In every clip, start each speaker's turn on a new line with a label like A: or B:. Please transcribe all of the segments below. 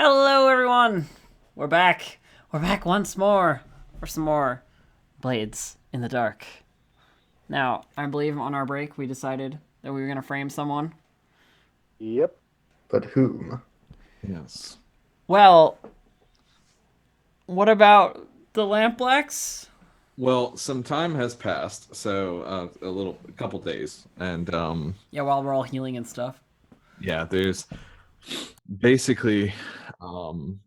A: Hello, everyone. We're back. We're back once more for some more Blades in the Dark. Now, I believe on our break we decided that we were going to frame someone.
B: Yep.
C: But whom?
D: Yes.
A: Well, what about the Lampblacks?
D: Well, some time has passed, so a couple days, and
A: Yeah, while we're all healing and stuff.
D: yeah, there's basically um,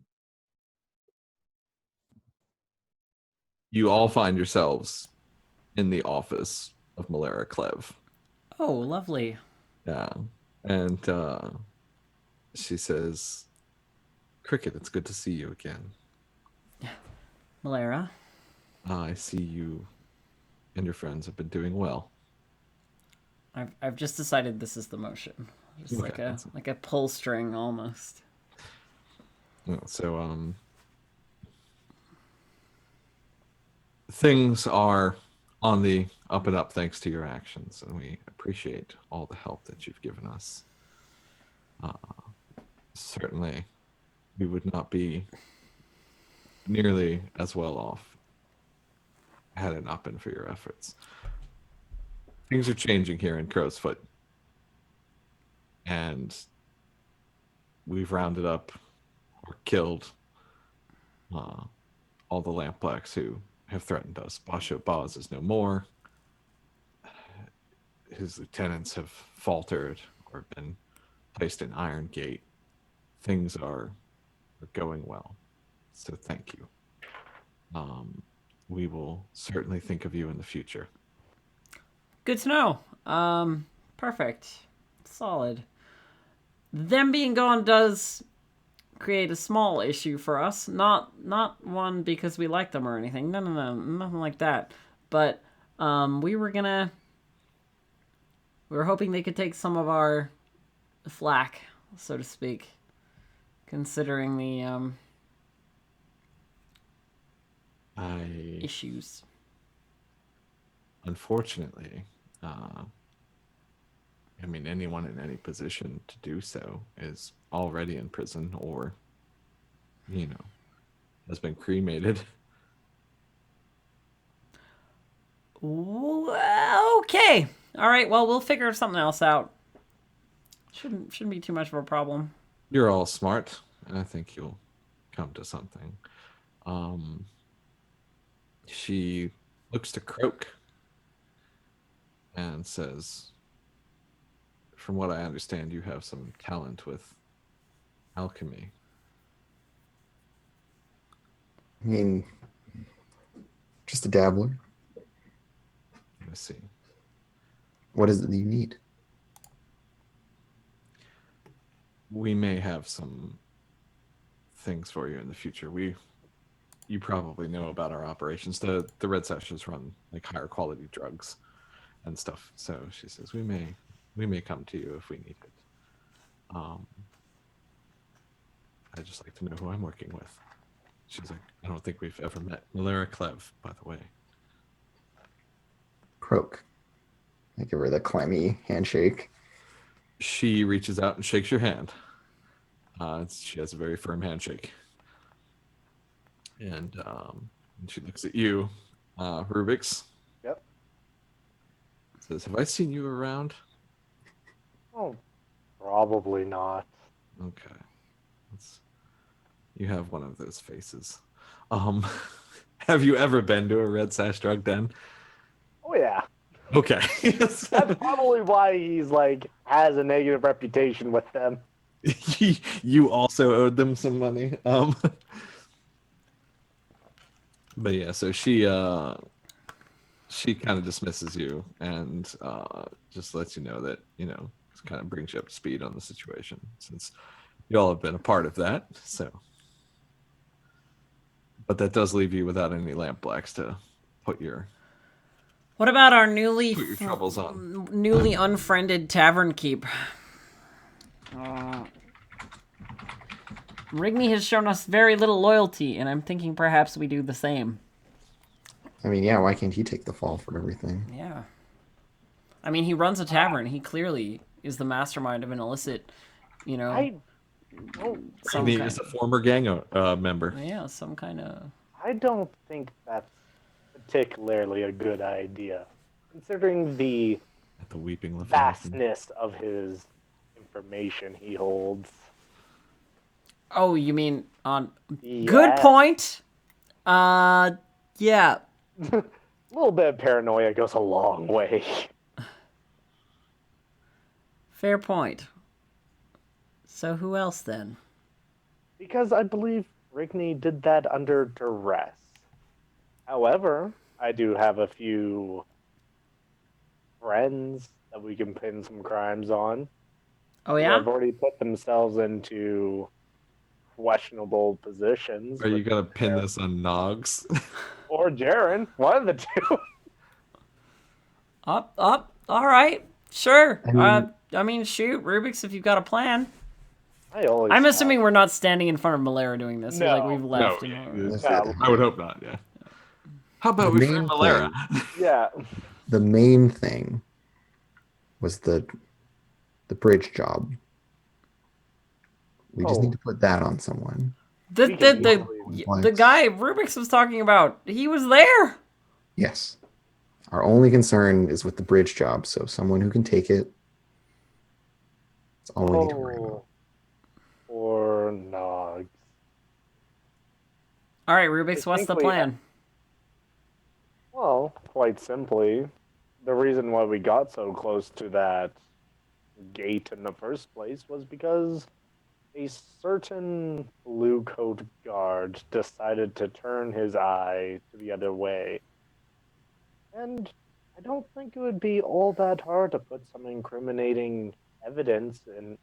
D: you all find yourselves in the office of Malera Clev.
A: Oh, lovely.
D: Yeah, and she says, "Cricket, it's good to see you again.
A: Malera.
D: I see you and your friends have been doing well."
A: I've just decided this is the motion. Just
D: Okay.
A: like a pull string almost.
D: So things are on the up and up thanks to your actions, and we appreciate all the help that you've given us. Uh, Certainly, we would not be nearly as well off had it not been for your efforts. Things are changing here in Crowsfoot, and we've rounded up or killed all the Lampblacks who have threatened us. Basho Baz is no more. His lieutenants have faltered or been placed in Iron Gate. Things are going well. So thank you. We will certainly think of you in the future.
A: Good to know. Perfect. Solid. Them being gone does create a small issue for us. Not one because we like them or anything. No, nothing like that. But we were hoping they could take some of our flack, so to speak, considering the issues.
D: Unfortunately, I mean, anyone in any position to do so is already in prison or, has been cremated.
A: Okay. All right. Well, we'll figure something else out. Shouldn't be too much of a problem.
D: You're all smart, and I think you'll come to something. She looks to Croak and says, "From what I understand, you have some talent with alchemy."
C: I mean, just a dabbler.
D: I see.
C: What is it that you need?
D: We may have some things for you in the future. You probably know about our operations. The Red Sashes run like higher quality drugs and stuff. So she says we may come to you if we need it. I'd just like to know who I'm working with. She's like, I don't think we've ever met. Malera Clev, by the way.
C: Croak. I give her the clammy handshake.
D: She reaches out and shakes your hand. She has a very firm handshake. And she looks at you, Rubik's.
B: Yep.
D: Says, have I seen you around?
B: Oh, probably not.
D: Okay. You have one of those faces. Have you ever been to a Red Sash drug den?
B: Oh yeah.
D: Okay.
B: That's probably why he's like has a negative reputation with them.
D: You also owed them some money. But yeah, so she kind of dismisses you and just lets you know that, kind of brings you up to speed on the situation since you all have been a part of that. So, but that does leave you without any Lampblacks to put your
A: What about our newly
D: troubles on.
A: Newly unfriended tavern keep? Rigby has shown us very little loyalty, and I'm thinking perhaps we do the same.
C: I mean, yeah, why can't he take the fall for everything?
A: Yeah. I mean, he runs a tavern. He clearly is the mastermind of an illicit,
B: I
A: some
D: He
A: kind.
D: is a former gang member.
A: Yeah, some kind of.
B: I don't think that's particularly a good idea, considering the
D: At the Weeping Leviathan.
B: vastness of his information he holds.
A: Oh, you mean on?
B: Yeah.
A: Good point. Yeah.
B: A little bit of paranoia goes a long way.
A: Fair point. So who else then?
B: Because I believe Rigney did that under duress. However, I do have a few friends that we can pin some crimes on.
A: Oh
B: Who
A: yeah.
B: have already put themselves into questionable positions.
D: Are you
B: with
D: gonna pin
B: their-
D: this on Nogs?
B: Or Jaren, one of the two.
A: Up. All right. Sure.
C: I
A: I mean, shoot, Rubik's, if you've got a plan.
B: I'm
A: I'm assuming we're not standing in front of Malera doing this.
B: No.
A: Like we've
D: No,
A: left.
D: I would hope not. Yeah. How about
C: The
D: we free
C: main
D: Malera?
B: Yeah.
C: The main thing was the bridge job. We just
B: Oh.
C: need to put that on someone.
A: The
B: We can
A: the,
B: easily-
A: the guy Rubik's was talking about, he was there.
C: Yes. Our only concern is with the bridge job, so someone who can take it. That's all we need to worry about.
B: Or Nog.
A: All right, Rubik's, what's the
B: Distinctly,
A: plan?
B: Well, quite simply, the reason why we got so close to that gate in the first place was because a certain blue coat guard decided to turn his eye to the other way. And I don't think it would be all that hard to put some incriminating evidence in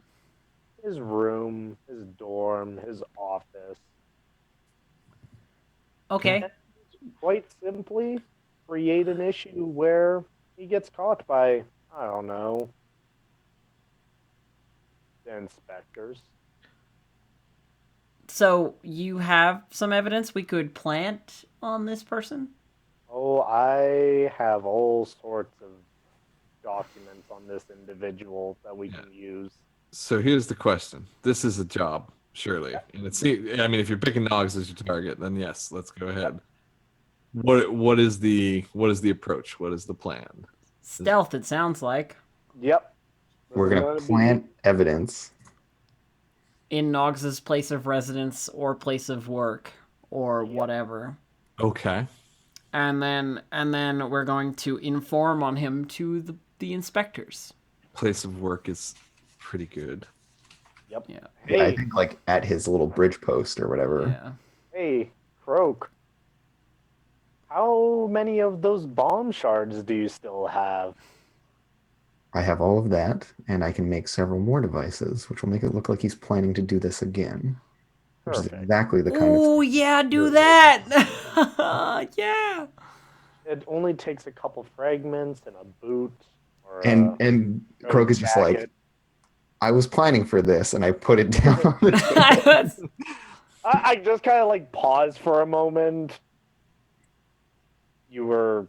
B: his room, his dorm, his office.
A: Okay.
B: Quite simply, create an issue where he gets caught by, I don't know, the inspectors.
A: So you have some evidence we could plant on this person?
B: Oh, I have all sorts of documents on this individual that we can use.
D: So here's the question. This is a job, surely. And it's I mean, if you're picking Nogs as your target, then yes, let's go ahead. What is the approach? What is the plan?
A: Stealth, it sounds like.
B: Yep. This
C: We're
B: is
C: going to
B: be-
C: plant evidence.
A: In Noggs's place of residence or place of work or whatever.
D: Okay.
A: And then we're going to inform on him to the inspectors.
D: Place of work is pretty good.
B: Yep.
A: Yeah.
C: I
B: Hey,
C: think like at his little bridge post or whatever.
A: Yeah.
B: hey, Croak. How many of those bomb shards do you still have?
C: I have all of that, and I can make several more devices, which will make it look like he's planning to do this again. Which is
B: Perfect.
C: exactly the kind of
A: Oh yeah, do that. Yeah.
B: It only takes a couple fragments and a boot. Or
C: and Croak is just like,
B: jacket.
C: I was planning for this, and I put it down on the table.
B: I just kind of like paused for a moment. You were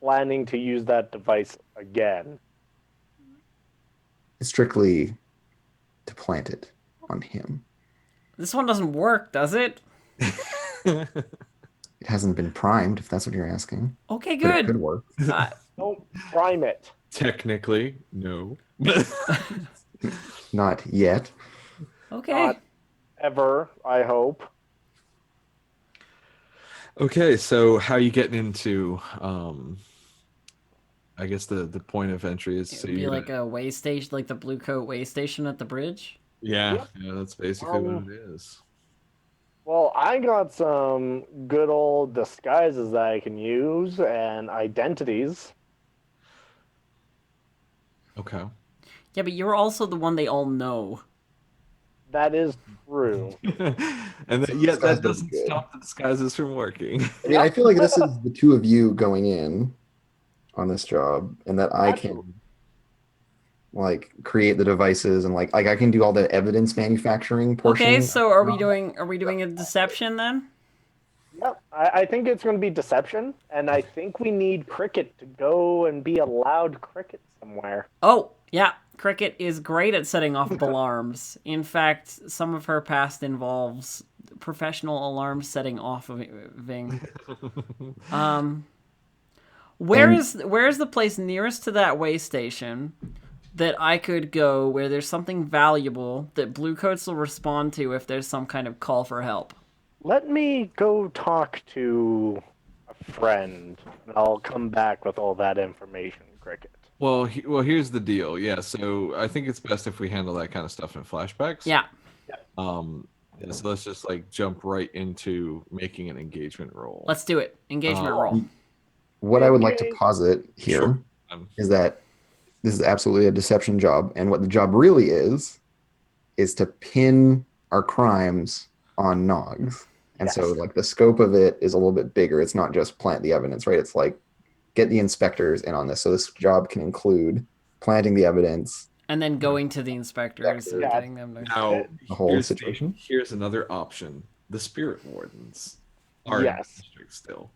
B: planning to use that device again.
C: Strictly to plant it on him.
A: This one doesn't work, does it?
C: It hasn't been primed, if that's what you're asking.
A: Okay,
C: But it could
A: good.
C: work.
B: Don't prime it.
D: Technically, no.
C: Not yet.
A: Okay.
B: Not ever, I hope.
D: Okay, so how are you getting into I guess the point of entry is
A: It
D: so
A: would be
D: you're
A: like a way station, like the blue coat way station at the bridge.
D: yeah, that's basically what
B: Um,
D: it is.
B: Well, I got some good old disguises that I can use and identities.
D: Okay.
A: Yeah, but you're also the one they all know.
B: That is true.
D: And then, yet
C: Disguise
D: that doesn't
C: good.
D: stop the disguises from working.
C: I mean, I feel like this is the two of you going in on this job, and that I can like create the devices and like I can do all the evidence manufacturing portion.
A: Okay, so are we doing a deception then?
B: Yep. I think it's going to be deception, and I think we need Cricket to go and be a loud cricket somewhere.
A: Oh, yeah. Cricket is great at setting off alarms. In fact, some of her past involves professional alarm setting off of Ving. Where's the place nearest to that way station that I could go where there's something valuable that Bluecoats will respond to if there's some kind of call for help?
B: Let me go talk to a friend, and I'll come back with all that information, Cricket.
D: Well, here's the deal. Yeah, so I think it's best if we handle that kind of stuff in flashbacks.
A: Yeah.
D: Yeah, so let's just like jump right into making an engagement roll.
A: Let's do it. Engagement roll.
C: What I would like to posit here
D: Sure.
C: is that this is absolutely a deception job, and what the job really is to pin our crimes on Nogs. And so like the scope of it is a little bit bigger. It's not just plant the evidence, right? It's like get the inspectors in on this. So this job can include planting the evidence
A: and then going to the inspectors and getting them to...
D: Now,
C: the whole situation.
D: Here's another option. The spirit wardens are in the district still.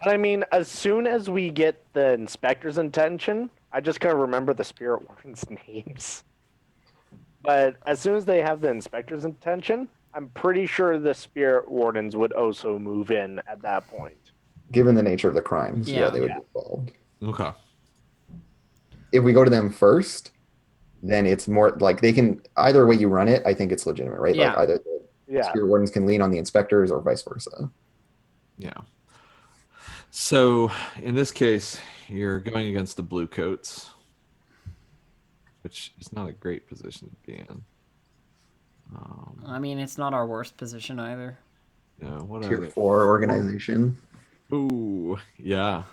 B: I mean, as soon as we get the inspector's attention, I just gotta remember the spirit wardens' names. But as soon as they have the inspector's attention, I'm pretty sure the spirit wardens would also move in at that point.
C: Given the nature of the crimes,
A: Yeah.
C: they would be involved.
D: Okay.
C: If we go to them first, then it's more like they can, either way you run it, I think it's legitimate, right?
A: Yeah.
C: Like either the spirit wardens can lean on the inspectors or vice versa.
D: Yeah. So in this case, you're going against the Bluecoats, which is not a great position to be in.
A: I mean, it's not our worst position either.
D: No, what
C: Tier
D: are they?
C: 4 organization.
D: Ooh, yeah.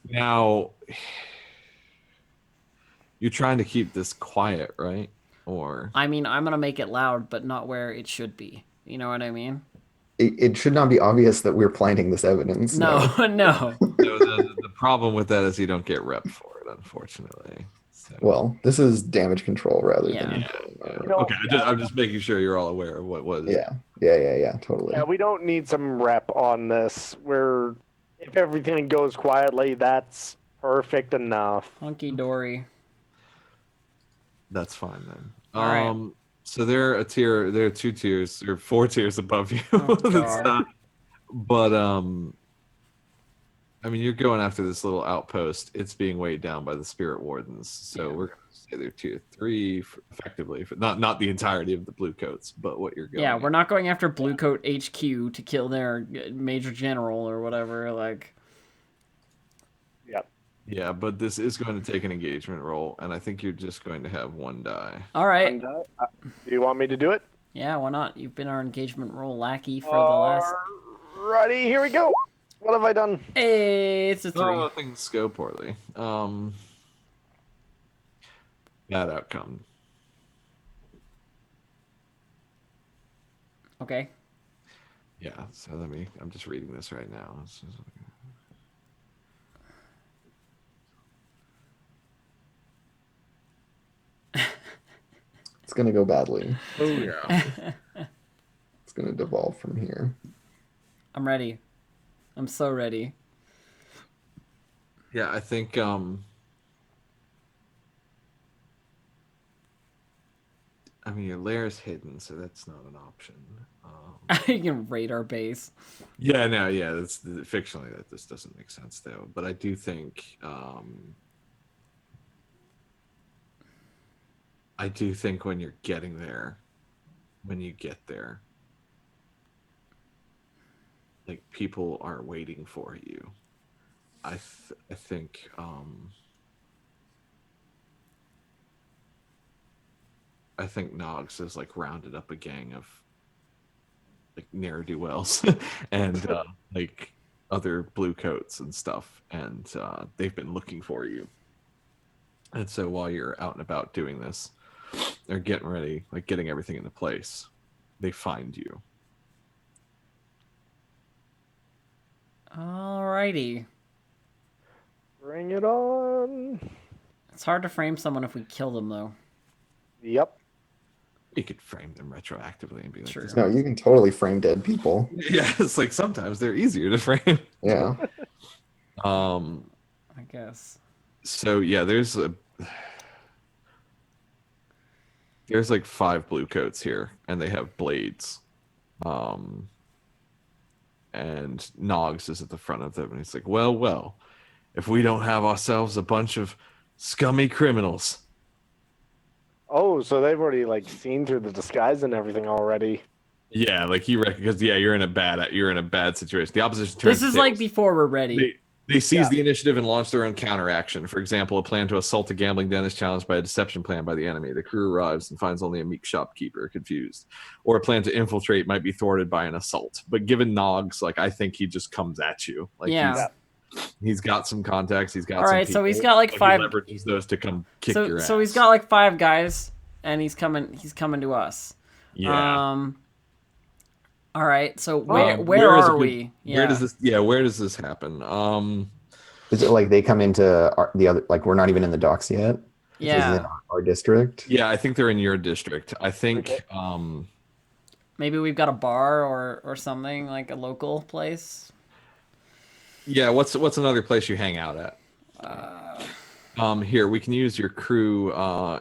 D: Now, you're trying to keep this quiet, right? Or
A: I mean, I'm gonna make it loud, but not where it should be. You know what I mean?
C: It should not be obvious that we're planting this evidence.
A: No.
D: no, the problem with that is you don't get rep for it, unfortunately. So.
C: Well, this is damage control rather than...
D: Okay, I'm just making sure you're all aware of what was.
C: Yeah, totally.
B: Yeah, we don't need some rep on this. If everything goes quietly, that's perfect enough.
A: Hunky-dory.
D: That's fine then.
A: All right.
D: So there are 2 tiers, or 4 tiers above you.
A: Oh,
D: That's not, but I mean, you're going after this little outpost. It's being weighed down by the spirit wardens. So we're going to say they're tier 3, effectively. Not the entirety of the Bluecoats, but what you're going.
A: Yeah, we're not going after Bluecoat HQ to kill their major general or whatever. Like.
B: Yep.
D: Yeah, but this is going to take an engagement roll, and I think you're just going to have 1 die.
A: All right.
B: Do you want me to do it?
A: Yeah, why not? You've been our engagement roll lackey for the last...
B: Alrighty, here we go. What have I done?
A: Hey, it's a 3.
D: Oh, things go poorly. Bad outcome.
A: Okay.
D: Yeah, so I'm just reading this right now.
C: It's going to go badly.
D: Oh, yeah.
C: It's going to devolve from here.
A: I'm ready. I'm so ready.
D: Yeah, I think I mean your lair's hidden, so that's not an option.
A: You can raid our base.
D: Yeah, no, yeah, that's fictionally that this doesn't make sense though. But I do think when you're getting there, when you get there, like people aren't waiting for you. I think Nogs has like rounded up a gang of like ne'er-do-wells and like other Bluecoats and stuff, and they've been looking for you. And so while you're out and about doing this, they're getting ready, like getting everything into place, they find you.
A: Alrighty.
B: Bring it on.
A: It's hard to frame someone if we kill them, though.
B: Yep.
D: You could frame them retroactively and be like,
A: True.
C: No, you can totally frame dead people.
D: yeah, it's like sometimes they're easier to frame.
C: Yeah.
A: I guess.
D: So yeah, there's like 5 blue coats here, and they have blades. Um, and Noggs is at the front of them, and he's like, "Well, well, if we don't have ourselves a bunch of scummy criminals."
B: Oh, so they've already like seen through the disguise and everything already.
D: Yeah, like he because yeah, you're in a bad situation. The opposition turns.
A: This is
D: the
A: like
D: tables.
A: before we're ready.
D: They seize
B: Yeah.
D: the initiative and launch their own counteraction. For example, a plan to assault a gambling den is challenged by a deception plan by the enemy. The crew arrives and finds only a meek shopkeeper, confused. Or a plan to infiltrate might be thwarted by an assault. But given Noggs, like I think he just comes at you. Like
A: Yeah.
D: he's got some contacts. He's got
A: All
D: some
A: right,
D: people,
A: so he's got like
D: but
A: 5.
D: He leverages those to come kick your ass.
A: So he's got like 5 guys, and he's coming to us.
D: Yeah.
A: All right. So
D: Where
A: where are
D: is
A: we?
D: Where does this? Yeah. Where does this happen?
C: Is it like they come into the other, like we're not even in the docks yet? Which is in
A: Yeah.
C: our district.
D: Yeah, I think they're in your district. I think.
A: Maybe we've got a bar or something, like a local place.
D: Yeah. What's another place you hang out at? Here we can use your crew.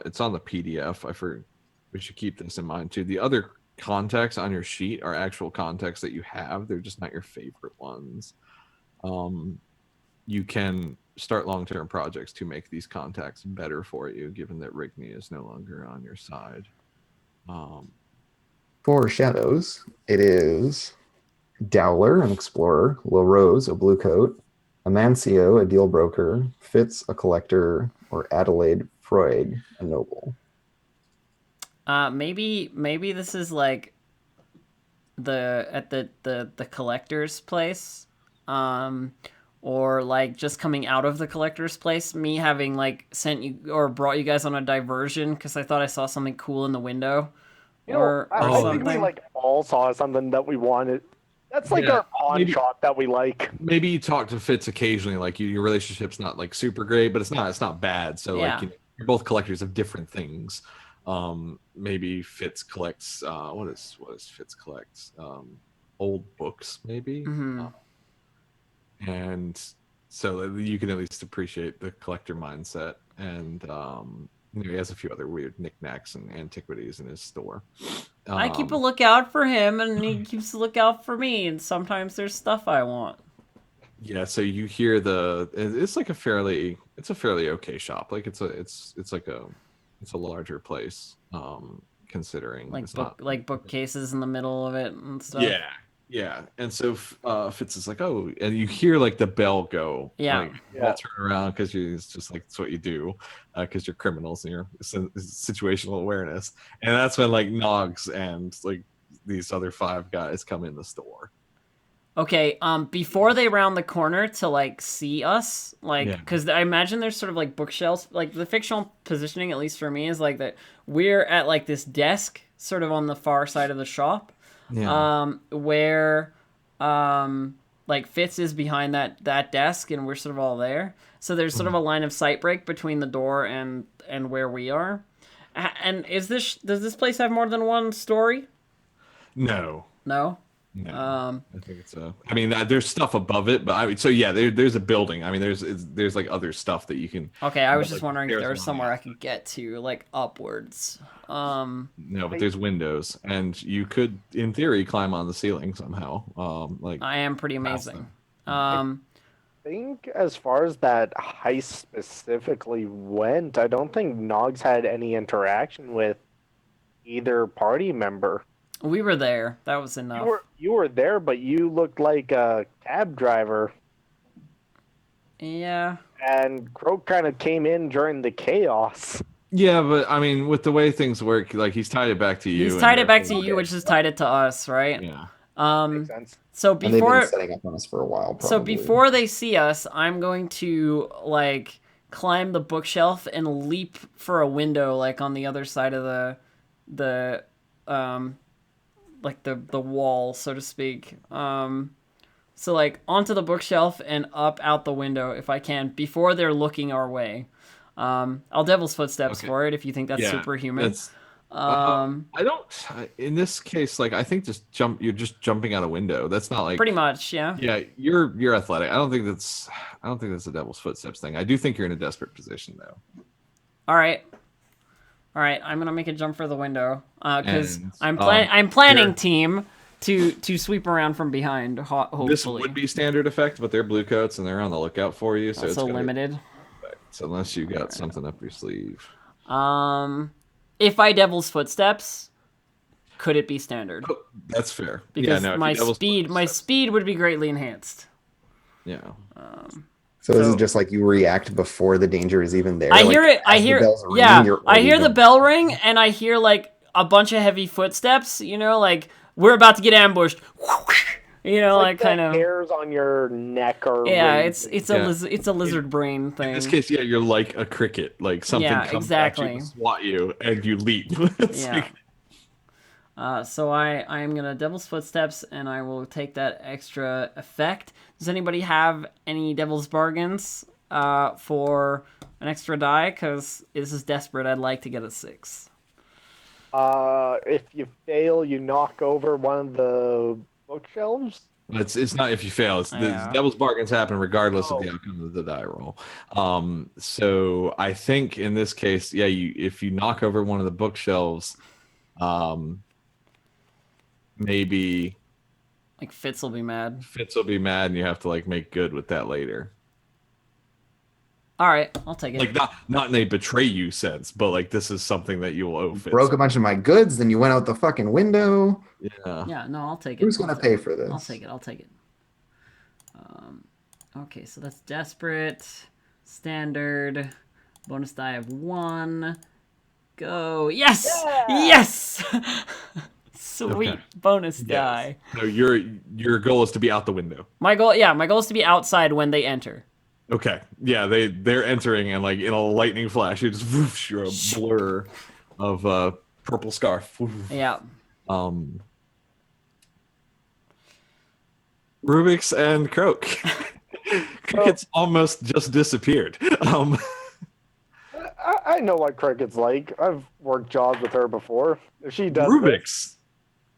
D: It's on the PDF. We should keep this in mind too. The other contacts on your sheet are actual contacts that you have. They're just not your favorite ones. You can start long-term projects to make these contacts better for you, given that Rigney is no longer on your side.
C: For shadows, it is Dowler, an explorer, LaRose, a blue coat, Amancio, a deal broker, Fitz, a collector, or Adelaide Freud, a noble.
A: Maybe this is like the collector's place, or like just coming out of the collector's place. Me having like sent you or brought you guys on a diversion because I thought I saw something cool in the window, or
B: I think
A: something.
B: we like all saw something that we wanted. That's like our pawn shop that we like.
D: Maybe you talk to Fitz occasionally. Like your relationship's not like super great, but it's not bad. So
A: Yeah.
D: like you're both collectors of different things. Maybe Fitz collects what does Fitz collects? Old books, maybe. And so you can at least appreciate the collector mindset. And he has a few other weird knickknacks and antiquities in his store.
A: I keep a lookout for him, and he keeps a lookout for me. And sometimes there's stuff I want.
D: Yeah, so you hear it's like a fairly okay shop. Like it's a larger place, considering
A: Like
D: it's not
A: like bookcases in the middle of it and stuff.
D: Yeah. And so Fitz is like, oh, and you hear like the bell go.
A: Yeah.
D: Like, I'll turn around because it's just like it's what you do, because you're criminals and you're situational awareness. And that's when like Noggs and like these other 5 guys come in the store.
A: Okay, before they round the corner to like see us, like, because I imagine there's sort of like bookshelves, like the fictional positioning, at least for me, is like that we're at like this desk, sort of on the far side of the shop, where, like Fitz is behind that desk, and we're sort of all there. So there's sort of a line of sight break between the door and where we are. And does this place have more than one story?
D: No.
A: No.
D: No, I think it's I mean, there's stuff above it, but I mean, so yeah, there's a building. I mean, there's like other stuff that you can.
A: Okay, I was just
D: like,
A: wondering if there was somewhere I could get to, like upwards.
D: No, but there's windows, and you could, in theory, climb on the ceiling somehow. Like
A: I am pretty amazing.
B: I think as far as that heist specifically went, I don't think Noggs had any interaction with either party member.
A: We were there. That was enough.
B: You were there, but you looked like a cab driver.
A: Yeah.
B: And Croak kind of came in during the chaos.
D: Yeah, but I mean, with the way things work, like he's tied it back to you.
A: He's tied it back to you, which has tied it to us, right?
D: Yeah.
B: Makes sense.
A: So
C: And they've
A: before
C: been setting up on us for a while. Probably.
A: So before they see us, I'm going to like climb the bookshelf and leap for a window, like on the other side of the like the wall, so to speak. So like onto the bookshelf and up out the window if I can before they're looking our way. I'll Devil's Footsteps for it if you think that's superhuman.
D: I don't. In this case, like I think just jump. You're just jumping out a window. That's not like
A: Pretty much, yeah.
D: Yeah, you're athletic. I don't think that's a devil's footsteps thing. I do think you're in a desperate position though.
A: All right. All right, I'm gonna make a jump for the window because
D: And,
A: I'm planning
D: here-
A: team to sweep around from behind. Hopefully,
D: This would be standard effect, but they're blue coats and they're on the lookout for you, so
A: so
D: it's gonna be
A: limited.
D: effect, unless you got something up your sleeve.
A: If I devil's footsteps, could it be standard?
D: Oh, that's fair.
A: Because
D: yeah, no, if
A: my
D: you devil's footsteps-
A: speed would be greatly enhanced.
D: Yeah.
C: So is
A: So-
C: it just like you react before the danger is even there?
A: I
C: Like,
A: hear it. I
C: as the
A: hear.
C: bells ring,
A: Yeah,
C: you're
A: I
C: already
A: hear the
C: going-
A: bell ring, and I hear like a bunch of heavy footsteps. You know, like we're about to get ambushed. You know, like
B: the
A: kind of.
B: hairs on your neck or
A: Yeah,
B: raised.
A: it's
D: Yeah.
A: a lizard brain thing.
D: In this case, yeah, you're like a cricket. Like something
A: Yeah,
D: comes at you
A: exactly.
D: to swat you, and you leap. It's
A: Yeah. So I am gonna devil's footsteps, and I will take that extra effect. Does anybody have any devil's bargains for an extra die? Because this is desperate. I'd like to get a 6.
B: If you fail, you knock over one of the bookshelves.
D: It's not if you fail. It's
A: Yeah.
D: the devil's bargains happen regardless of the
B: Oh.
D: outcome of the die roll. So I think in this case, yeah, if you knock over one of the bookshelves, maybe
A: Like Fitz will be mad.
D: Fitz will be mad, and you have to like make good with that later.
A: All right, I'll take it.
D: Like not in a betray you sense, but like this is something that you will owe Fitz.
C: broke a bunch of my goods, then you went out the fucking window.
D: Yeah.
A: Yeah, no, I'll take it.
C: Who's gonna pay for this?
A: I'll take it. I'll take it. Okay, so that's desperate, standard, bonus die of 1. Go. Yes!
B: Yeah!
A: Yes! Sweet
D: Okay.
A: bonus
D: Yes.
A: die.
D: No, your goal is to be out the window.
A: My goal is to be outside when they enter.
D: Okay. Yeah, they're entering, and like in a lightning flash, you just whoosh, you're a blur of purple scarf. Woof.
A: Yeah.
D: Rubik's and Croak. Cricket's almost just disappeared.
B: I know what Cricket's like. I've worked jobs with her before. If she does this-
D: Rubik's.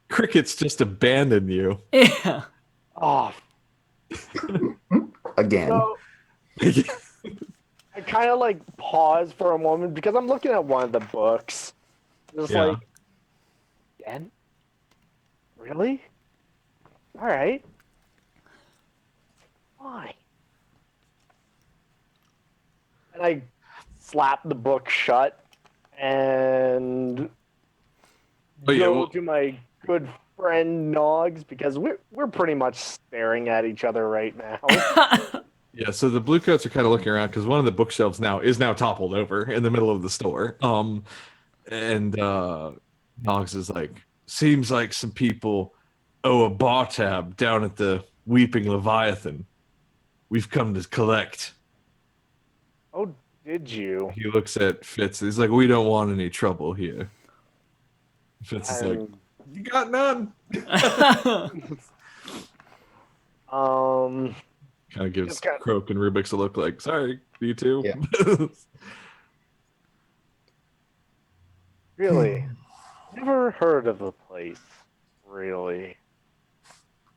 D: Cricket's just abandoned you.
A: Yeah.
B: Oh,
C: Again.
B: so I kind of like pause for a moment because I'm looking at one of the books. Just
D: Yeah.
B: like, again? Really? All right. Why? And I slap the book shut and
D: Oh, yeah,
B: go
D: well-
B: to my good friend Noggs because we're pretty much staring at each other right now.
D: Yeah, so the blue coats are kind of looking around because one of the bookshelves is now toppled over in the middle of the store. And Noggs is like, seems like some people owe a bar tab down at the Weeping Leviathan. We've come to collect.
B: Oh, did you?
D: He looks at Fitz. He's like, we don't want any trouble here. Fitz is like, you got none. Kind of gives
B: Just got-
D: Croak and Rubik's a look like, sorry, you too.
C: Yeah.
B: Really? Never heard of the place. Really?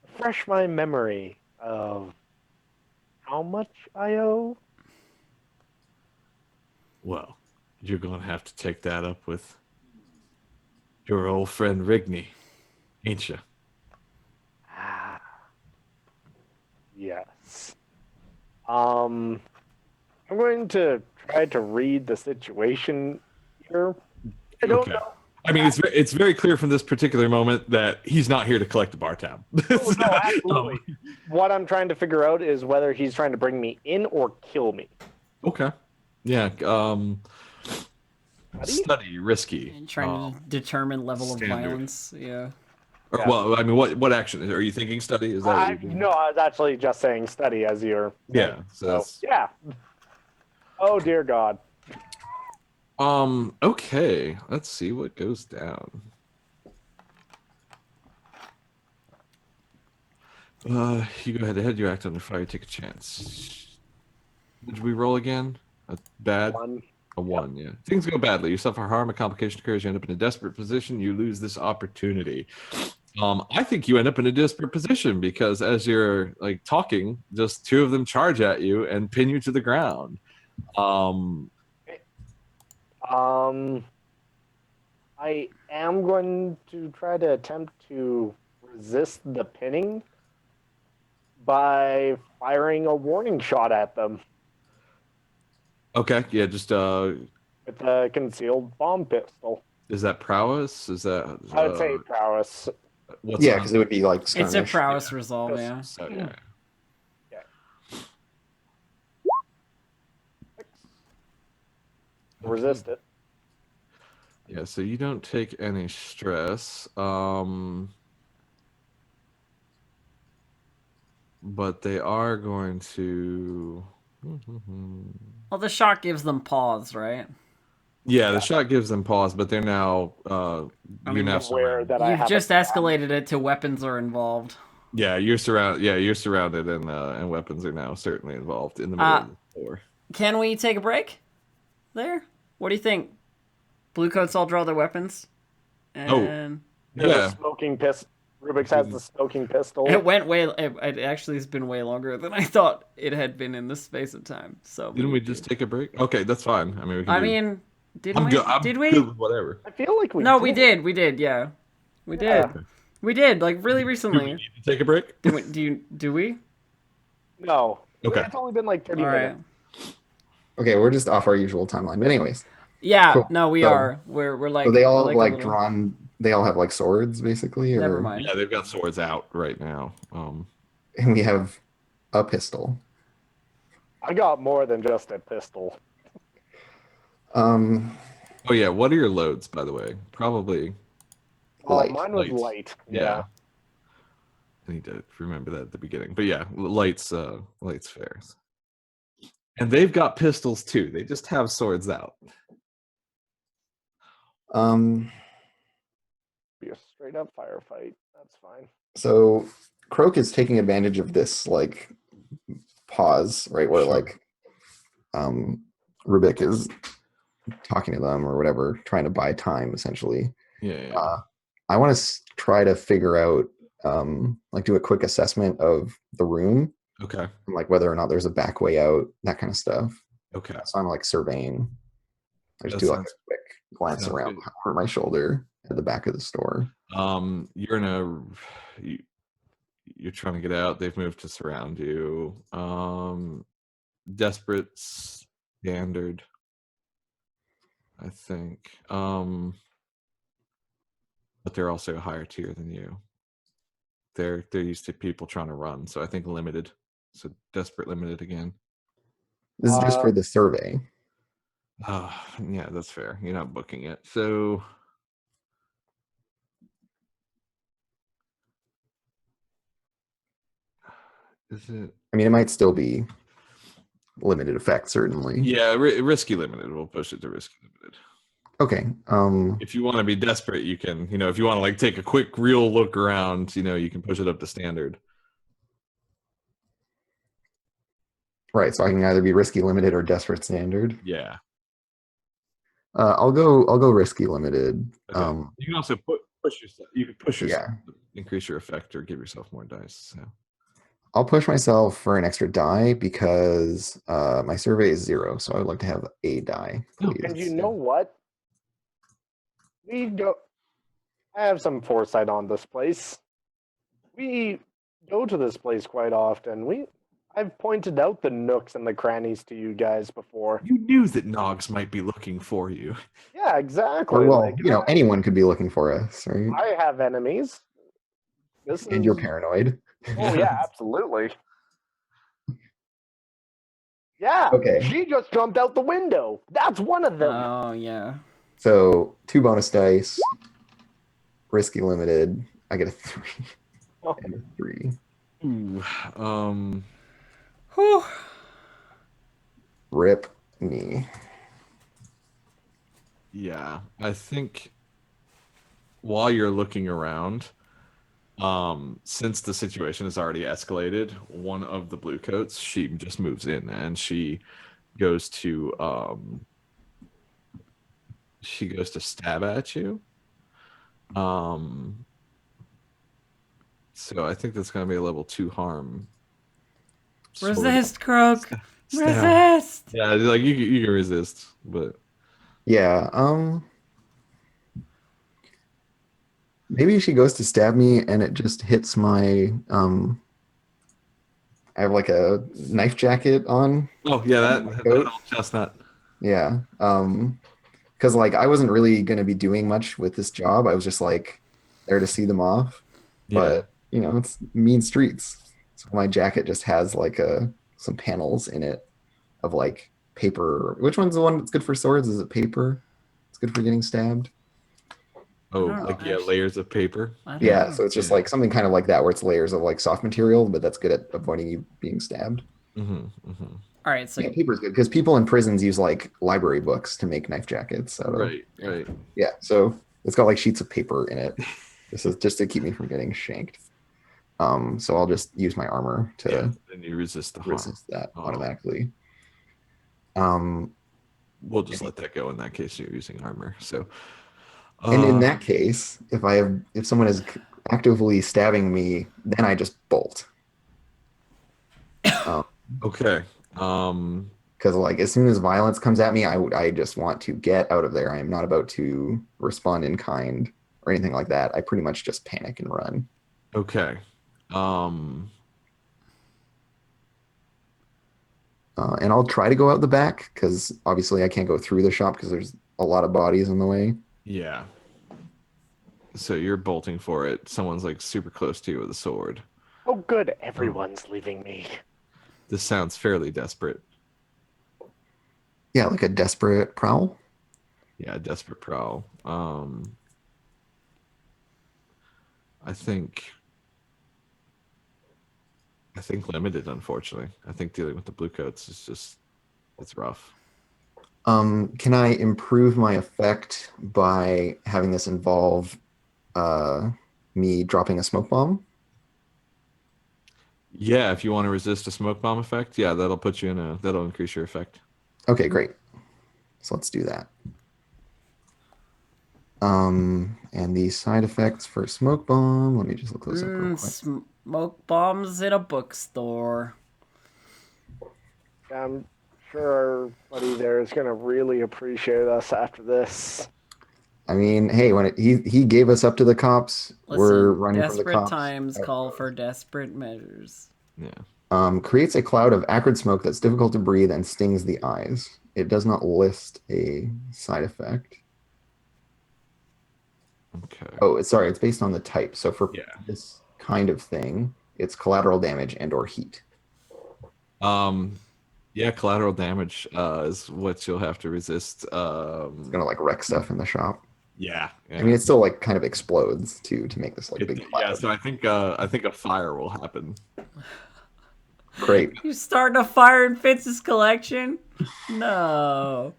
B: Refresh my memory of how much I owe.
D: Well, you're going to have to take that up with your old friend Rigney, ain't you?
B: Ah. Yes. I'm going to try to read the situation here. I don't
D: Okay.
B: know.
D: I mean, it's very clear from this particular moment that he's not here to collect the bar tab.
B: Oh, no, absolutely. What I'm trying to figure out is whether he's trying to bring me in or kill me.
D: Okay. Yeah.
B: Study?
D: Study risky.
A: And trying to determine level of
D: standard.
A: violence. Yeah.
D: Or,
B: Yeah.
D: well, I mean, what action are you thinking? Study? Is that what you're doing?
B: No, I was actually just saying study as you're.
D: Yeah. So
B: So,
D: that's,
B: yeah. Oh, dear God.
D: Okay. Let's see what goes down. You go ahead. You act under fire. You take a chance. Did we roll again? Bad. A 1, yeah. Things go badly. You suffer harm, a complication occurs, you end up in a desperate position, you lose this opportunity. I think you end up in a desperate position because as you're like talking, just 2 of them charge at you and pin you to the ground.
B: I am going to try to attempt to resist the pinning by firing a warning shot at them
D: Okay, yeah, just
B: with a concealed bomb pistol.
D: is that prowess? Is that
B: I would say prowess.
D: what's
C: Yeah, because it would be like
A: It's a
C: skirmish.
A: prowess resolve, yeah.
D: so, yeah.
B: Resist it.
D: Yeah, so you don't take any stress. But they are going to
A: Well, the shock gives them pause, right?
D: Yeah, the shot gives them pause, but they're now you're now
B: aware
D: surrounded.
B: that I
A: You've
B: have
A: just
B: a gun.
A: escalated it to weapons are involved.
D: Yeah, you're surrounded and weapons are now certainly involved in the middle of the floor.
A: Can we take a break there? What do you think? Blue coats all draw their weapons. And
B: There's
D: Yeah.
B: a smoking pistol. Rubik's has the smoking pistol.
A: it went way. It actually has been way longer than I thought it had been in this space of time. So
D: Didn't we just take a break? Okay, that's fine. I mean, we can
A: I
D: do,
A: mean, didn't
D: I'm
A: we?
D: good. I'm
A: Did we?
D: good with whatever.
B: I feel like we
A: No,
B: did.
A: we did. We did. Yeah, we did. We did. Like really
D: Do we
A: recently.
D: need to take a break?
A: Do we?
B: No.
D: Okay.
B: It's only been like 30
A: All right.
B: minutes.
C: Okay, we're just off our usual timeline. But anyways,
A: Yeah.
C: Cool.
A: No, we
C: So-
A: are. We're like.
C: so they all
A: we're
C: have like
A: a little-
C: drawn. They all have like swords, basically. Or,
A: Never mind.
D: Yeah, they've got swords out right now.
C: And we have a pistol.
B: I got more than just a pistol.
D: Oh yeah, what are your loads, by the way? Probably.
C: Light.
B: Mine was
D: Light.
B: light.
D: Yeah. I need to remember that at the beginning. But yeah, light's fair. And they've got pistols too. They just have swords out.
B: Be a straight up firefight. That's fine.
C: So Croak is taking advantage of this like pause, right, where
D: Sure.
C: like Rubik is talking to them or whatever, trying to buy time essentially.
D: Yeah.
C: I want to try to figure out like do a quick assessment of the room,
D: Okay.
C: and, like whether or not there's a back way out, that kind of stuff.
D: Okay.
C: So I'm like surveying. I just
D: That
C: do like a
D: sounds-
C: quick glance
D: sounds
C: around
D: good.
C: over my shoulder at the back of the store.
D: You're in you're trying to get out. They've moved to surround you. Desperate standard, I think. But they're also a higher tier than you. They're used to people trying to run, so I think limited. So desperate limited again.
C: This is just for the survey.
D: Yeah, that's fair. You're not booking it. So is it?
C: I mean, it might still be limited effect, certainly.
D: Yeah, risky limited. We'll push it to risky limited.
C: Okay.
D: If you want to be desperate, you can, if you want to like take a quick real look around, you can push it up to standard.
C: Right. So I can either be risky limited or desperate standard.
D: Yeah.
C: I'll go risky limited.
D: Okay. You can also push yourself. You can push yourself,
C: Yeah.
D: increase your effect, or give yourself more dice. So.
C: I'll push myself for an extra die because my survey is 0, so I would like to have a die. Please.
B: And you know what? I have some foresight on this place. We go to this place quite often. I've pointed out the nooks and the crannies to you guys before.
D: You knew that Nogs might be looking for you.
B: Yeah, exactly.
C: Or, well, anyone could be looking for us, right?
B: I have enemies.
C: And you're paranoid.
B: Oh yeah, absolutely. Yeah.
C: Okay.
B: She just jumped out the window. That's one of them.
A: Oh yeah.
C: So 2 bonus dice. Risky limited. I get a 3 and a 3.
D: Ooh,
A: Whew.
C: Rip me.
D: Yeah, I think while you're looking around, since the situation has already escalated, one of the blue coats, she just moves in and she goes to she goes to stab at you. So I think that's gonna be a level 2 harm. Sort of.
A: Resist, Croak.
D: Stab.
A: Resist.
D: Yeah, like you can resist, but
C: Yeah. Maybe she goes to stab me and it just hits my I have like a knife jacket on.
D: oh yeah,
C: Under my
D: that
C: coat.
D: old chestnut.
C: Yeah. Because like I wasn't really gonna be doing much with this job. I was just like there to see them off.
D: Yeah.
C: But you know, it's mean streets. So my jacket just has like some panels in it of like paper. Which one's the one that's good for swords? Is it paper? It's good for getting stabbed.
D: Oh,
A: I don't
D: like
A: know,
D: layers of paper.
A: I don't
C: Yeah,
A: know.
C: so it's just
D: Yeah.
C: like something kind of like that where it's layers of like soft material, but that's good at avoiding you being stabbed.
D: Mm-hmm.
A: All right, so
C: Yeah, paper's good because people in prisons use like library books to make knife jackets out of.
D: Right, right.
C: Yeah, so it's got like sheets of paper in it. This is just to keep me from getting shanked. So I'll just use my armor
D: Yeah,
C: to
D: then you resist the harm.
C: resist that
D: Oh.
C: automatically. Um,
D: We'll just let that go in that case. You're using armor. So,
C: and in that case, if someone is actively stabbing me, then I just bolt.
D: okay.
C: Because like as soon as violence comes at me, I just want to get out of there. I am not about to respond in kind or anything like that. I pretty much just panic and run.
D: Okay.
C: And I'll try to go out the back because obviously I can't go through the shop because there's a lot of bodies in the way.
D: Yeah. So you're bolting for it. Someone's like super close to you with a sword.
B: Oh, good. Everyone's leaving me.
D: This sounds fairly desperate.
C: Yeah, like a desperate prowl.
D: Yeah, desperate prowl. I think limited, unfortunately. I think dealing with the blue coats is just it's rough.
C: Can I improve my effect by having this involve me dropping a smoke bomb?
D: Yeah, if you want to resist a smoke bomb effect, yeah, that'll increase your effect.
C: Okay, great. So let's do that. And the side effects for smoke bomb, let me just look those up real quick.
A: smoke bombs in a bookstore.
B: I'm sure buddy there is going to really appreciate us after this.
C: I mean, hey, he gave us up to the cops, we're
A: Listen,
C: running from the
A: desperate
C: cops.
A: times call for desperate measures.
D: Yeah.
C: Creates a cloud of acrid smoke that's difficult to breathe and stings the eyes. It does not list a side effect.
D: Okay.
C: Oh, sorry, it's based on the type. So for
D: Yeah.
C: this kind of thing, it's collateral damage and or heat.
D: Yeah, collateral damage is what you'll have to resist.
C: It's gonna like wreck stuff in the shop.
D: Yeah.
C: I mean, it still like kind of explodes too to make this like big cloud.
D: Yeah, so I think a fire will happen.
C: Great.
A: You starting a fire in Fitz's collection? No.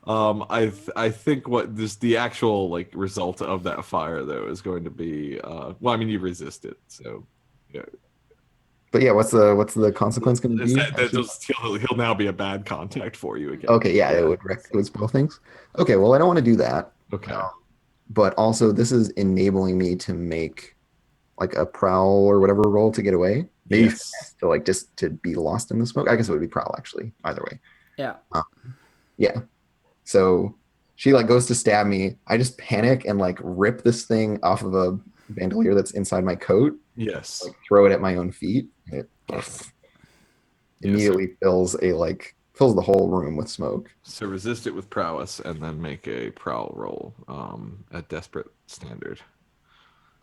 D: I think what the actual like result of that fire though is going to be well, I mean you resist it, so yeah.
C: But yeah, what's the consequence going to be?
D: He'll now be a bad contact for you again.
C: Okay, yeah, it would spoil things. Okay, well, I don't want to do that.
D: Okay.
C: But also, this is enabling me to make like a prowl or whatever roll to get away. Maybe
D: Yes.
C: to like just to be lost in the smoke. I guess it would be prowl actually. Either way.
A: Yeah.
C: Yeah. So she like goes to stab me. I just panic and like rip this thing off of a bandolier that's inside my coat.
D: Yes.
C: Like throw it at my own feet. It immediately fills the whole room with smoke.
D: So resist it with prowess and then make a prowl roll at desperate standard.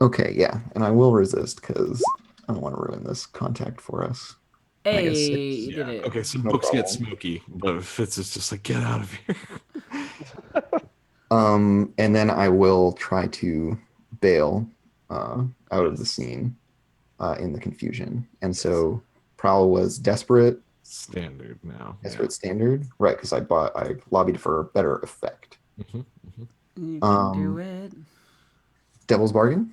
C: Okay, yeah, and I will resist because I don't want to ruin this contact for us.
A: Hey,
C: I guess
A: you did it.
D: Okay, so
C: No
D: books get
C: problem.
D: smoky, but Fitz is just like, get out of here.
C: And then I will try to bail out of the scene in the confusion. And so Prowl was desperate.
D: Standard now.
C: Desperate standard, right? Because I lobbied for better effect.
D: Mm-hmm.
A: You can do it.
C: Devil's bargain.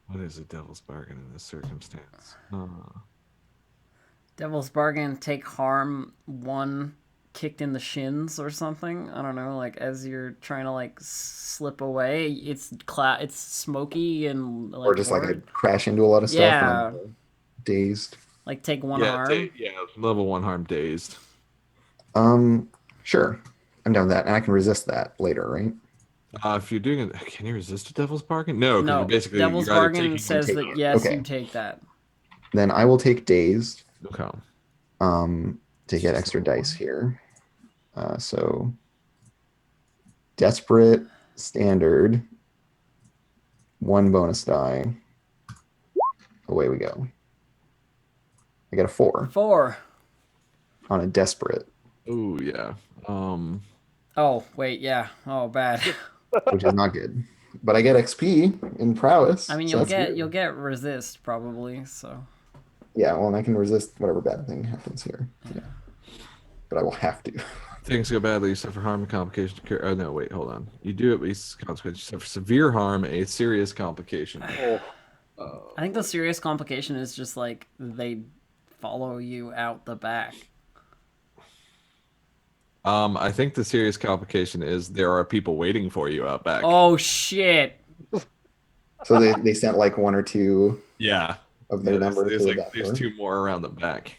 D: What is a devil's bargain in this circumstance?
A: Devil's Bargain, take harm 1 kicked in the shins or something. I don't know, like as you're trying to like slip away, it's smoky and like
C: Or just like I
A: horrid.
C: crash into a lot of stuff
A: Yeah,
C: and I'm dazed.
A: like take 1
D: Yeah,
A: harm.
D: level 1 harm dazed.
C: Sure. I'm down with that, and I can resist that later, right?
D: If you're doing it, can you resist a Devil's Bargain? No, because
A: No,
D: you're basically
A: Devil's
D: you're either
A: Bargain
D: taking
A: says
C: take
A: that
C: it.
A: yes,
C: Okay.
A: you take that.
C: Then I will take dazed
D: Okay.
C: to get extra dice here. So desperate, standard, 1 bonus die. Away we go. I got a 4
A: 4.
C: on a desperate,
D: Oh yeah.
A: Oh wait, yeah. Oh bad.
C: which is not good. But I get XP in prowess.
A: I mean,
C: so that's good.
A: you'll get resist probably. So
C: Yeah, well, and I can resist whatever bad thing happens here. Yeah. But I will have to.
D: Things go badly, you suffer harm and complication. Oh no, wait, hold on. You do at least consequence. You suffer severe harm, a serious complication.
A: I think the serious complication is just like they follow you out the back.
D: I think the serious complication is there are people waiting for you out back.
A: Oh shit!
C: So they sent like 1 or 2
D: Yeah.
C: of their number
D: There's
C: to
D: like
C: that
D: there's
C: door.
D: 2 more around the back.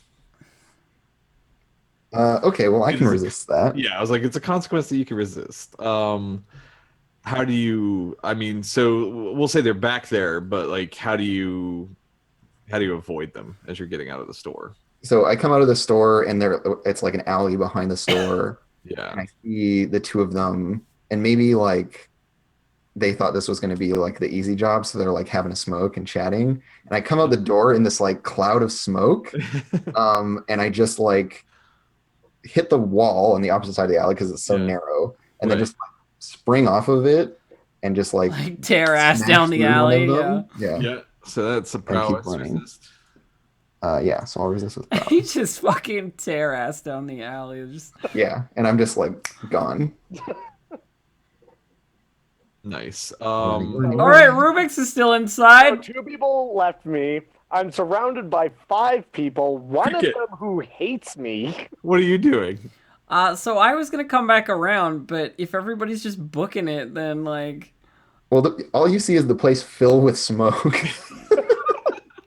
C: Okay, well, I can
D: It's-
C: resist that.
D: Yeah, I was like, it's a consequence that you can resist. How do you? I mean, so we'll say they're back there, but like, how do you avoid them as you're getting out of the store?
C: So I come out of the store, and it's like an alley behind the store, and
D: Yeah.
C: I see the 2 of them, and maybe like they thought this was going to be like the easy job, so they're like having a smoke and chatting. And I come out the door in this like cloud of smoke, and I just like hit the wall on the opposite side of the alley because it's so
D: Yeah.
C: narrow, and then
D: Right.
C: just like, spring off of it and just like
A: Like tear ass
C: smash
A: down the
C: through one of
A: alley.
C: them.
A: Yeah.
C: Yeah.
D: So that's a
C: keep
D: prowess
C: running.
D: resist.
C: Yeah, so I'll resist with
A: He
C: prowess.
A: just fucking tear ass down the alley. Just
C: Yeah, and I'm just like gone.
D: Nice.
C: Running.
A: all right. Rubik's is still
B: So
A: inside.
B: 2 people left me. I'm surrounded by 5 people. One of
D: Cricket.
B: them who hates me.
D: What are you doing?
A: So I was gonna come back around, but if everybody's just booking it, then like,
C: Well, all you see is the place filled with smoke.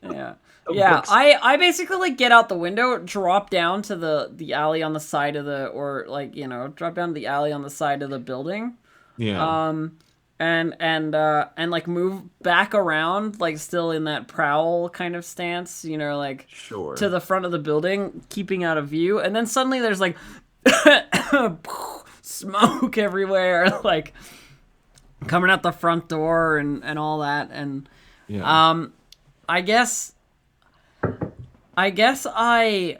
A: yeah. Yeah, I basically like get out the window, drop down to the alley on the side of the, or like, you know, drop down to the alley on the side of the building.
D: Yeah.
A: And like move back around, like still in that prowl kind of stance, you know, like
D: Sure.
A: to the front of the building, keeping out of view. And then suddenly there's like smoke everywhere, like coming out the front door and all that. And
D: Yeah.
A: I guess I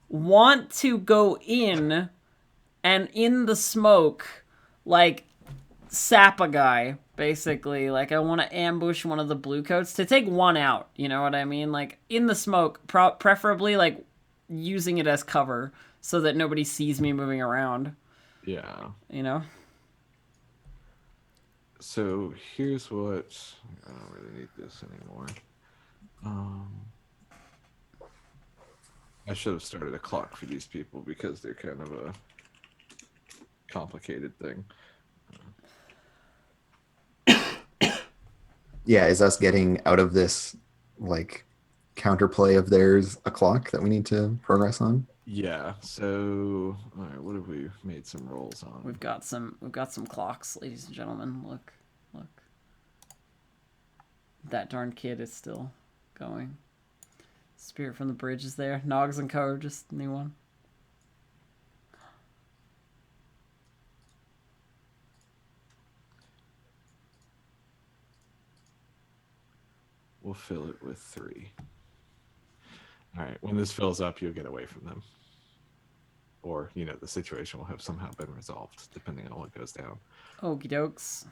A: want to go in and in the smoke, like sap a guy, basically. Like I want to ambush one of the blue coats to take 1 out. You know what I mean? Like in the smoke, preferably like using it as cover so that nobody sees me moving around.
D: Yeah.
A: You know?
D: So here's what I don't really need this anymore. I should have started a clock for these people because they're kind of a complicated thing.
C: Yeah, is us getting out of this like counterplay of theirs a clock that we need to progress on?
D: Yeah. So all right, what have we made some rolls on?
A: We've got some clocks, ladies and gentlemen. Look. That darn kid is still going. Spirit from the Bridge is there. Nogs and Co. Just new one.
D: We'll fill it with 3. All right. When this fills up, you'll get away from them. Or, you know, the situation will have somehow been resolved, depending on what goes down.
A: Okie dokes.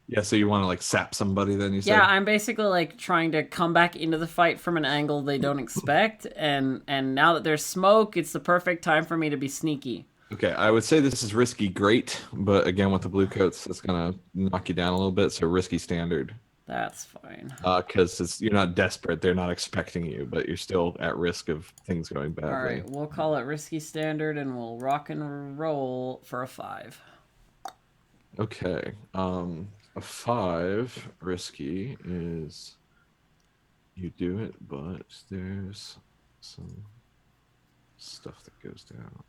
D: Yeah, so you want to like sap somebody then, you said?
A: Yeah, I'm basically like trying to come back into the fight from an angle they don't expect, and now that there's smoke, it's the perfect time for me to be sneaky.
D: Okay, I would say this is risky great, but again with the blue coats, it's gonna knock you down a little bit, so risky standard.
A: That's fine.
D: Because you're not desperate. They're not expecting you, but you're still at risk of things going badly.
A: All right, we'll call it risky standard, and we'll rock and roll for a 5.
D: Okay. A 5 risky is you do it, but there's some stuff that goes down.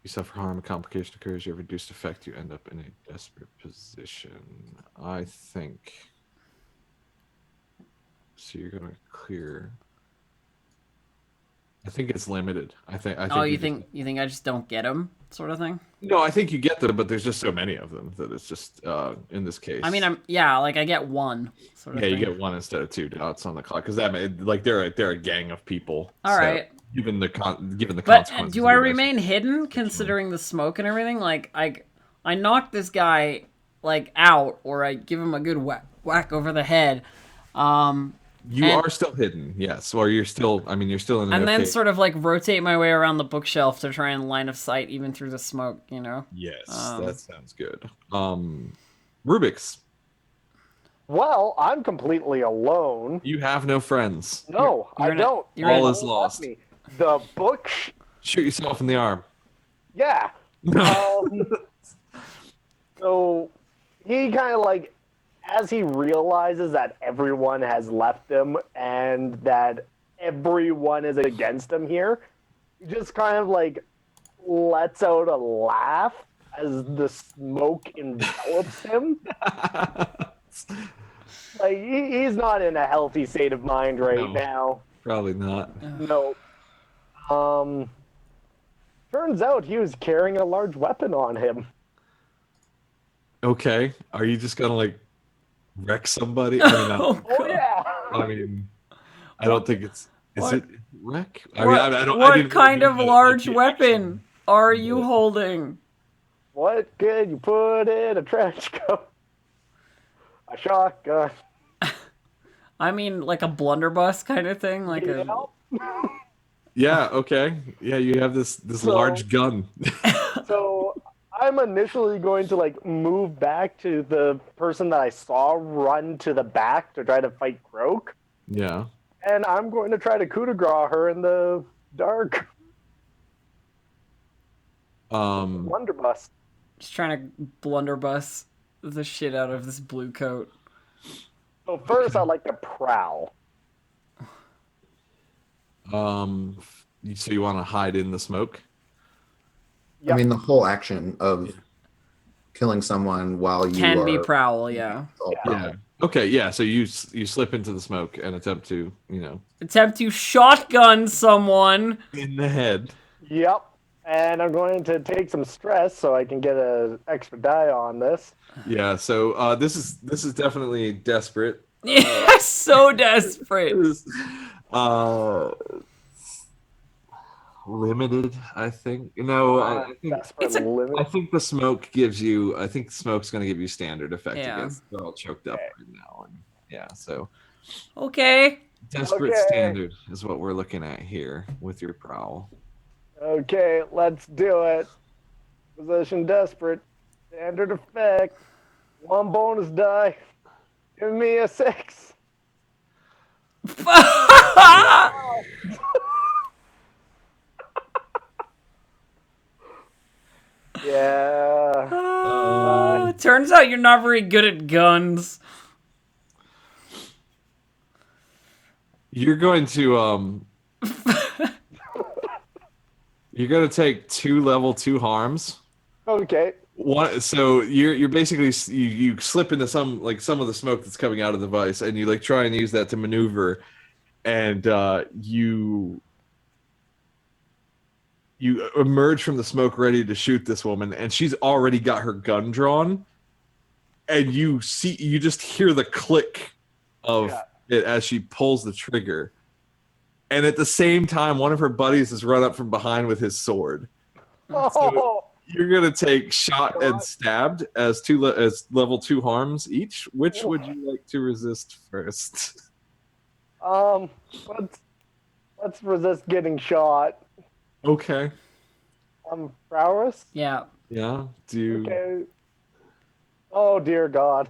D: You suffer harm, a complication occurs, you have reduced effect, you end up in a desperate position. I think. So you're gonna clear. I think it's limited. I think.
A: Oh, you think I just don't get them, sort of thing?
D: No, I think you get them, but there's just so many of them that it's just in this case.
A: I mean, I get 1. Sort of
D: Yeah,
A: thing.
D: you get 1 instead of 2 dots on the clock because that they're a gang of people.
A: All right.
D: Given the
A: But
D: consequences.
A: do I remain hidden considering the smoke and everything? Like I knock this guy like out, or I give him a good whack over the head.
D: You are still hidden, yes, or you're still. I mean, you're still in.
A: And then sort of like rotate my way around the bookshelf to try and line of sight even through the smoke. You know.
D: Yes, that sounds good. Rubik's.
B: Well, I'm completely alone.
D: You have no friends.
B: No, I don't.
D: All is lost.
B: Me. The book.
D: Shoot yourself in the arm.
B: Yeah. So he kind of like, as he realizes that everyone has left him and that everyone is against him here, he just kind of like lets out a laugh as the smoke envelops him. Like he's not in a healthy state of mind right now.
D: Probably not.
B: No. Turns out he was carrying a large weapon on him.
D: Okay, are you just gonna like wreck somebody? I mean,
B: Oh yeah.
D: I mean, I don't think it's. Is it wreck? I
A: What,
D: mean, I don't.
A: what kind of large weapon are you holding?
B: What could you put in a trench coat? A shotgun.
A: I mean, like a blunderbuss kind of thing, like a.
D: Yeah. Okay. Yeah, you have this large gun.
B: So I'm initially going to like move back to the person that I saw run to the back to try to fight Croak.
D: Yeah.
B: And I'm going to try to coup de grace her in the dark. Blunderbuss.
A: Just trying to blunderbuss the shit out of this blue coat.
B: So first, I'd like to prowl.
D: So you want to hide in the smoke?
B: Yep.
C: I mean, the whole action of killing someone while you
A: Can be
C: are
A: prowl, yeah.
D: Yeah. Okay. Yeah. So you slip into the smoke and attempt to
A: Attempt to shotgun someone
D: in the head.
B: Yep. And I'm going to take some stress so I can get an extra die on this.
D: Yeah. So this is definitely desperate.
A: Yeah, so desperate.
D: Limited, I think. I think the smoke gives you. I think smoke's going to give you standard effect against. They're all choked up right now, and so.
A: Okay.
D: Desperate standard is what we're looking at here with your prowl.
B: Okay, let's do it. Position desperate. Standard effect. 1 bonus die. Give me a 6. Yeah.
A: Turns out you're not very good at guns.
D: You're going to you're going to take 2 level 2 harms.
B: Okay.
D: So you're basically you slip into some of the smoke that's coming out of the device, and you like try and use that to maneuver, and you emerge from the smoke ready to shoot this woman, and she's already got her gun drawn, and you just hear the click of it as she pulls the trigger, and at the same time one of her buddies has run up from behind with his sword. So you're gonna take shot and stabbed as level 2 harms each. Which would you like to resist first?
B: Let's resist getting shot.
D: Okay.
B: Prowess?
A: Yeah.
D: Yeah. Do.
B: Okay. Oh dear God.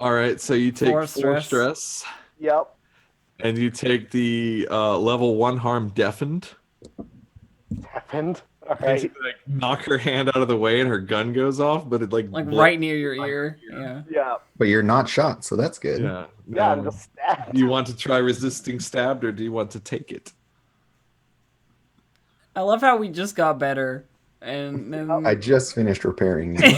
D: All right, so you take
A: Four
D: 4
A: stress.
D: stress,
B: Yep.
D: and you take the level 1 harm deafened.
B: Happened. All
D: And
B: right.
D: you, like, knock her hand out of the way, and her gun goes off, but it
A: Like
D: blows
A: right near your ear. Yeah.
B: Yeah.
C: But you're not shot, so that's good.
D: Yeah.
B: Yeah. I'm
D: No.
B: just stabbed.
D: Do you want to try resisting stabbed, or do you want to take it?
A: I love how we just got better. And then
C: I just finished repairing you.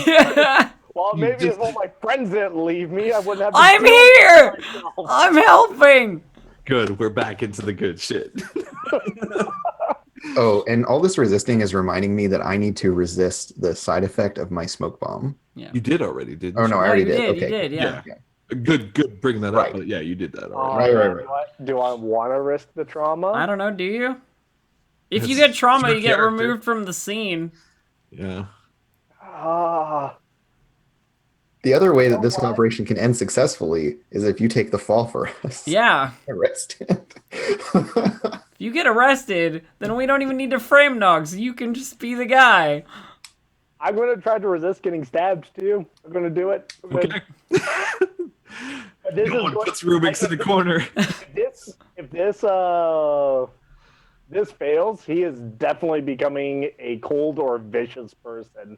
B: Well,
D: You
B: maybe
D: just-
B: if all my friends didn't leave me, I wouldn't have. To
A: I'm
B: deal with
A: here!
B: myself.
A: I'm helping!
D: Good, we're back into the good shit.
C: Oh, and all this resisting is reminding me that I need to resist the side effect of my smoke bomb.
D: You did already, didn't
C: Oh
D: you?
C: no, I
A: No,
C: already
A: you
C: did.
A: did,
C: Okay,
A: you did, yeah.
D: Good, bring that
C: Right.
D: up. But yeah, you did that
B: Oh,
D: already.
C: Right,
B: man,
C: right.
B: Do I want to risk the trauma?
A: I don't know, do you? If you
D: It's
A: get trauma,
D: your
A: you get
D: character.
A: removed from the scene.
D: Yeah.
B: Ah.
C: The other way that this operation can end successfully is if you take the fall for us.
A: Yeah.
C: Arrested.
A: If you get arrested, then we don't even need to frame Nogs. You can just be the guy.
B: I'm gonna try to resist getting stabbed too. I'm gonna do it.
D: Okay.
B: This
D: No
B: is
D: one
B: going-
D: puts Rubik's in the corner.
B: if this fails, he is definitely becoming a cold or vicious person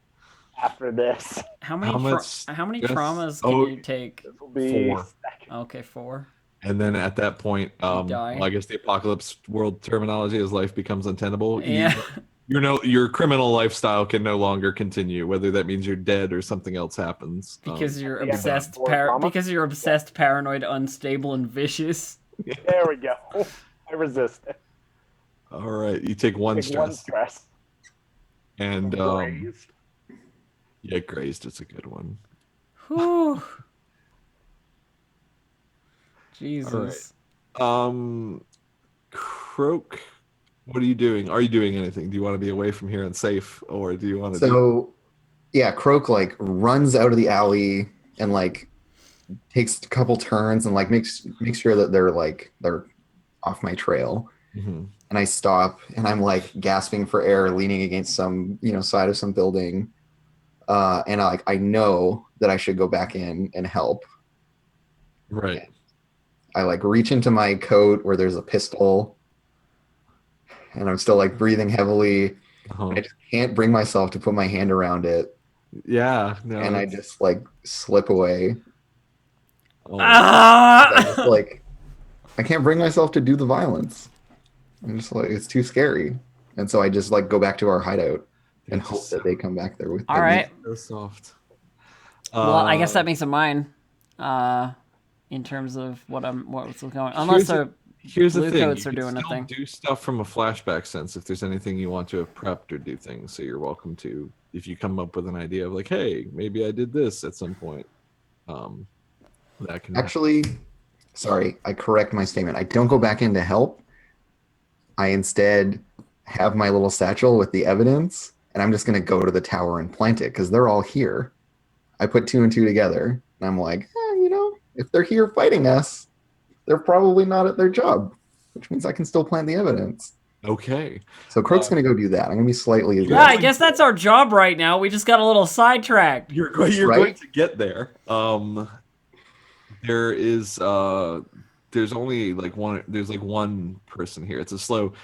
B: after this.
A: How many
D: How much
A: how many
D: stress?
A: traumas can
D: Oh,
A: you take?
B: This will be
D: 4.
B: second.
A: Okay, 4.
D: And then at that point,
A: die.
D: well, I guess the apocalypse world terminology is life becomes untenable.
A: Yeah.
D: Your criminal lifestyle can no longer continue, whether that means you're dead or something else happens.
A: Because you're
B: yeah,
A: obsessed
B: or trauma?
A: because you're obsessed, paranoid, unstable, and vicious.
B: There we go. I resist it.
D: All right, you take one
B: Take
D: stress,
B: one stress.
D: and
B: Grazed.
D: yeah, grazed is a good one.
A: Whew. Jesus.
D: Croak, what are you doing? Are you doing anything? Do you want to be away from here and safe, or do you want to?
C: So, yeah, Croak like runs out of the alley and like takes a couple turns and like makes sure that they're off my trail.
D: Mhm.
C: And I stop and I'm like gasping for air, leaning against some side of some building, and I know that I should go back in and help.
D: Right.
C: I like reach into my coat where there's a pistol, and I'm still like breathing heavily.
D: Uh-huh.
C: I just can't bring myself to put my hand around it,
D: Yeah. No.
C: and I just like slip away.
D: Oh,
C: I just like I can't bring myself to do the violence. I'm just like it's too scary, and so I just like go back to our hideout and
D: It's
C: hope
D: just
C: that they come back there with.
A: All right.
D: so soft.
A: Well, I guess that makes it mine. In terms of what's going on. Unless
D: Here's the
A: blue
D: thing:
A: coats
D: you
A: are
D: can
A: doing a
D: still
A: thing.
D: do stuff from a flashback sense if there's anything you want to have prepped or do things. So you're welcome to, if you come up with an idea of like, hey, maybe I did this at some point. That can
C: Actually, sorry, I correct my statement. I don't go back in to help. I instead have my little satchel with the evidence, and I'm just going to go to the tower and plant it because they're all here. I put 2 and 2 together, and I'm like, if they're here fighting us, they're probably not at their job, which means I can still plant the evidence.
D: Okay.
C: So Croak's going to go do that. I'm going to be slightly.
A: Yeah, I guess that's our job right now. We just got a little sidetracked.
D: You're going
C: Right?
D: to get there. There is there's only like one person here. It's a slow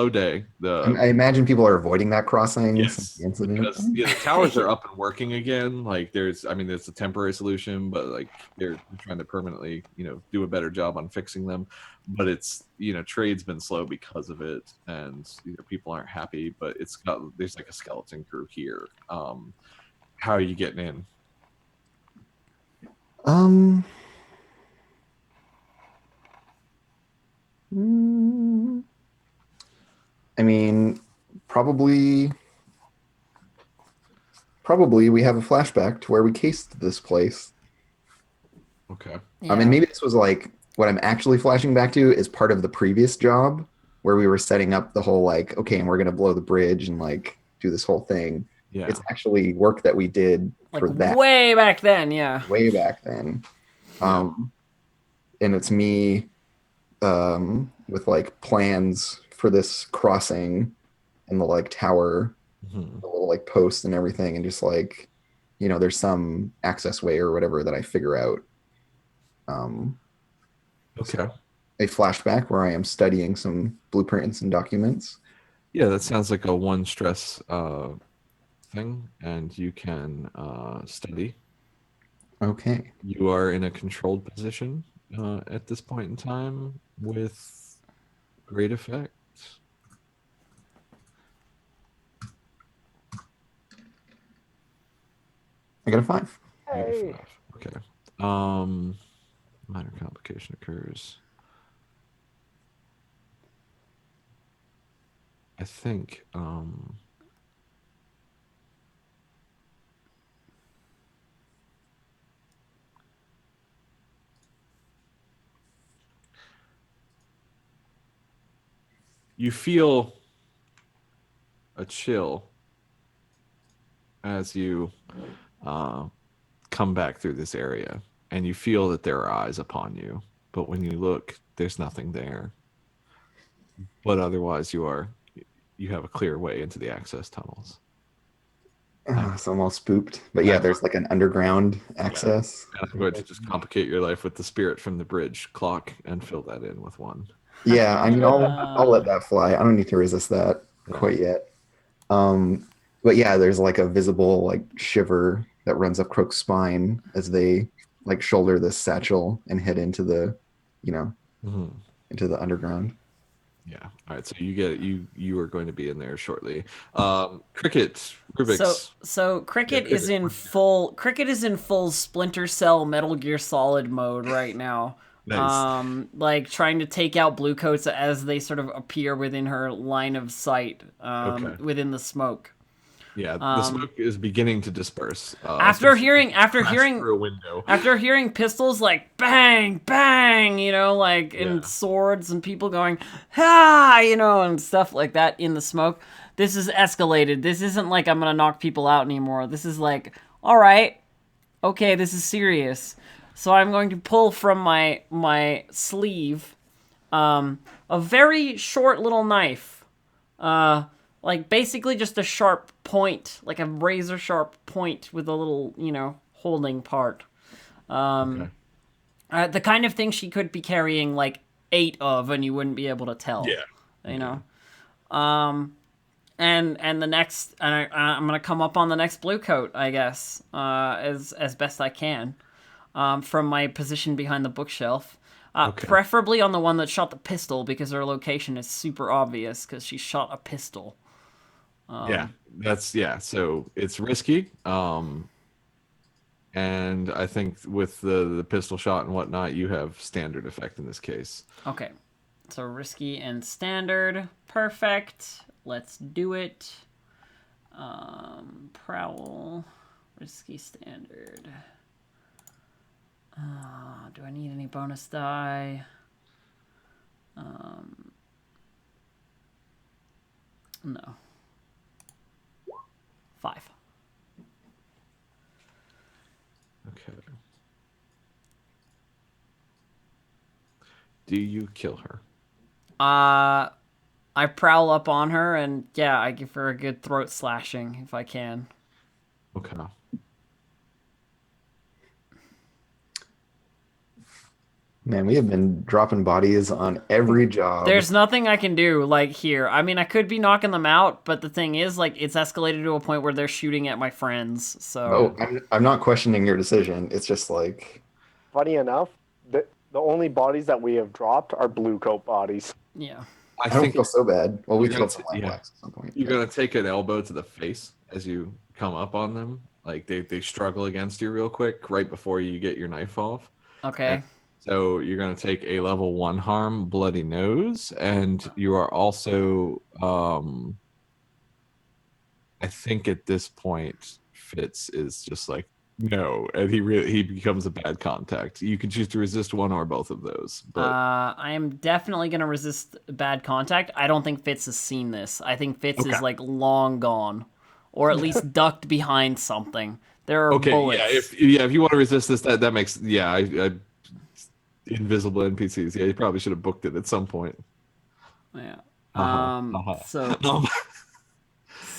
D: day.
C: I imagine people are avoiding that crossing since
D: Yes,
C: the incident.
D: because the towers are up and working again. Like there's a temporary solution, but like they're trying to permanently, do a better job on fixing them. But it's trade's been slow because of it, and people aren't happy. But there's like a skeleton crew here. How are you getting in?
C: I mean, probably we have a flashback to where we cased this place.
D: Okay.
C: And maybe this was like what I'm actually flashing back to is part of the previous job where we were setting up the whole like, okay, and we're gonna blow the bridge and like do this whole thing.
D: Yeah.
C: It's actually work that we did for that
A: way back then. Yeah.
C: way back then. And it's me with like plans for this crossing and the like tower,
D: Mhm.
C: the little little like posts and everything, and just like, there's some access way or whatever that I figure out.
D: Okay.
C: A flashback where I am studying some blueprints and documents.
D: Yeah, that sounds like a one stress thing, and you can study.
C: Okay.
D: You are in a controlled position at this point in time with great effect.
C: I got a 5.
D: You get a
B: Hey.
D: 5. Okay. Minor complication occurs. I think you feel a chill as you come back through this area, and you feel that there are eyes upon you. But when you look, there's nothing there. But otherwise, you have a clear way into the access tunnels.
C: So I'm all spooked. But yeah, there's like an underground access.
D: And I'm going to just complicate your life with the spirit from the bridge clock and fill that in with 1.
C: Yeah, I mean, I'll let that fly. I don't need to resist that quite yet. But yeah, there's like a visible like shiver that runs up Croak's spine as they like shoulder this satchel and head into the, into the underground.
D: Yeah. All right. So you are going to be in there shortly. Cricket, Rubik's.
A: So Cricket is in full Splinter Cell Metal Gear Solid mode right now.
D: Nice.
A: Like trying to take out blue coats as they sort of appear within her line of sight, within the smoke.
D: Yeah, the smoke is beginning to disperse.
A: After hearing
D: through a window.
A: After hearing pistols like bang bang, and swords and people going and stuff like that in the smoke. This is escalated. This isn't like I'm gonna knock people out anymore. This is like, all right, okay, this is serious. So I'm going to pull from my sleeve a very short little knife. Like basically just a sharp point, like a razor sharp point with a little, holding part. The kind of thing she could be carrying like 8 of and you wouldn't be able to tell.
D: Yeah.
A: You know? And the next, and I'm going to come up on the next blue coat, I guess, as best I can, from my position behind the bookshelf. Preferably on the one that shot the pistol because her location is super obvious because she shot a pistol.
D: So it's risky. And I think with the pistol shot and whatnot, you have standard effect in this case.
A: Okay. So risky and standard. Perfect. Let's do it. Prowl. Risky standard. Do I need any bonus die? No. 5.
D: Okay. Do you kill her?
A: I prowl up on her and I give her a good throat slashing if I can.
D: Okay.
C: Man, we have been dropping bodies on every job.
A: There's nothing I can do, like, here. I mean, I could be knocking them out, but the thing is, like, it's escalated to a point where they're shooting at my friends, so...
C: Oh, I'm not questioning your decision. It's just, like...
B: Funny enough, the only bodies that we have dropped are blue coat bodies.
A: Yeah.
C: I don't feel so bad. Well, we killed some
D: yeah.
C: blacks at some point.
D: You're going to take an elbow to the face as you come up on them. Like, they struggle against you real quick right before you get your knife off.
A: Okay.
D: So you're going to take a level 1 harm, bloody nose, and you are also, I think at this point, Fitz is just like, no, and he becomes a bad contact. You can choose to resist one or both of those. But
A: I am definitely going to resist bad contact. I don't think Fitz has seen this. I think Fitz is, like, long gone, or at least ducked behind something. There are bullets.
D: If you want to resist this, that makes, invisible NPCs. Yeah, you probably should have booked it at some point.
A: Yeah.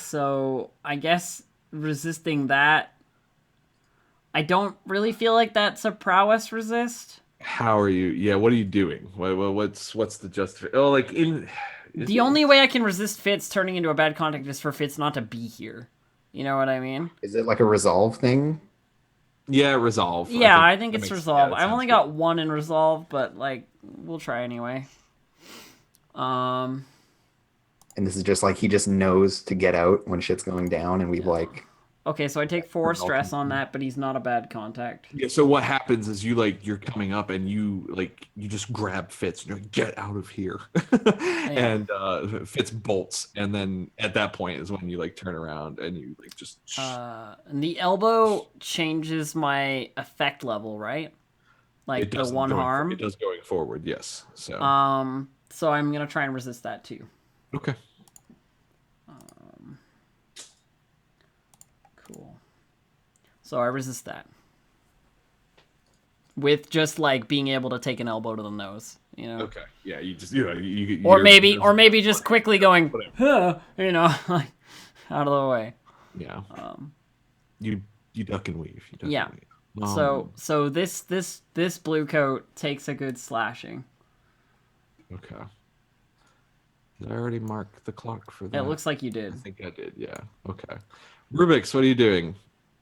A: So I guess resisting that, I don't really feel like that's a prowess resist.
D: How are you? Yeah, what are you doing? What's the justification? Oh, like in
A: The only way I can resist Fitz turning into a bad contact is for Fitz not to be here. You know what I mean?
C: Is it like a resolve thing?
D: yeah, resolve.
A: Yeah, I think
D: that
A: it's
D: makes-
A: resolve.
D: that
A: I've
D: sounds
A: only
D: good.
A: got one in resolve, but like we'll try anyway.
C: And this is just like he just knows to get out when shit's going down, and we've like
A: Okay, so I take 4
D: Resolve
A: stress on
D: can-
A: that, but he's not a bad contact.
D: Yeah, so what happens is you're coming up and you just grab Fitz and you're like, get out of here. And Fitz bolts, and then at that point is when you like turn around and you like just
A: And the elbow changes my effect level, right? Like
D: it
A: the
D: does
A: one harm.
D: It does going forward, yes. So
A: So I'm gonna try and resist that too.
D: okay.
A: Cool. So I resist that. With just like being able to take an elbow to the nose, you know.
D: Okay. Yeah,
A: Or maybe just quickly going, huh, you know, like out of the way.
D: yeah. You duck and weave. You duck
A: Yeah.
D: and weave.
A: So this blue coat takes a good slashing.
D: Okay. Did I already mark the clock for that?
A: It looks like you did.
D: I think I did, yeah. Okay. Rubik's, what are you doing?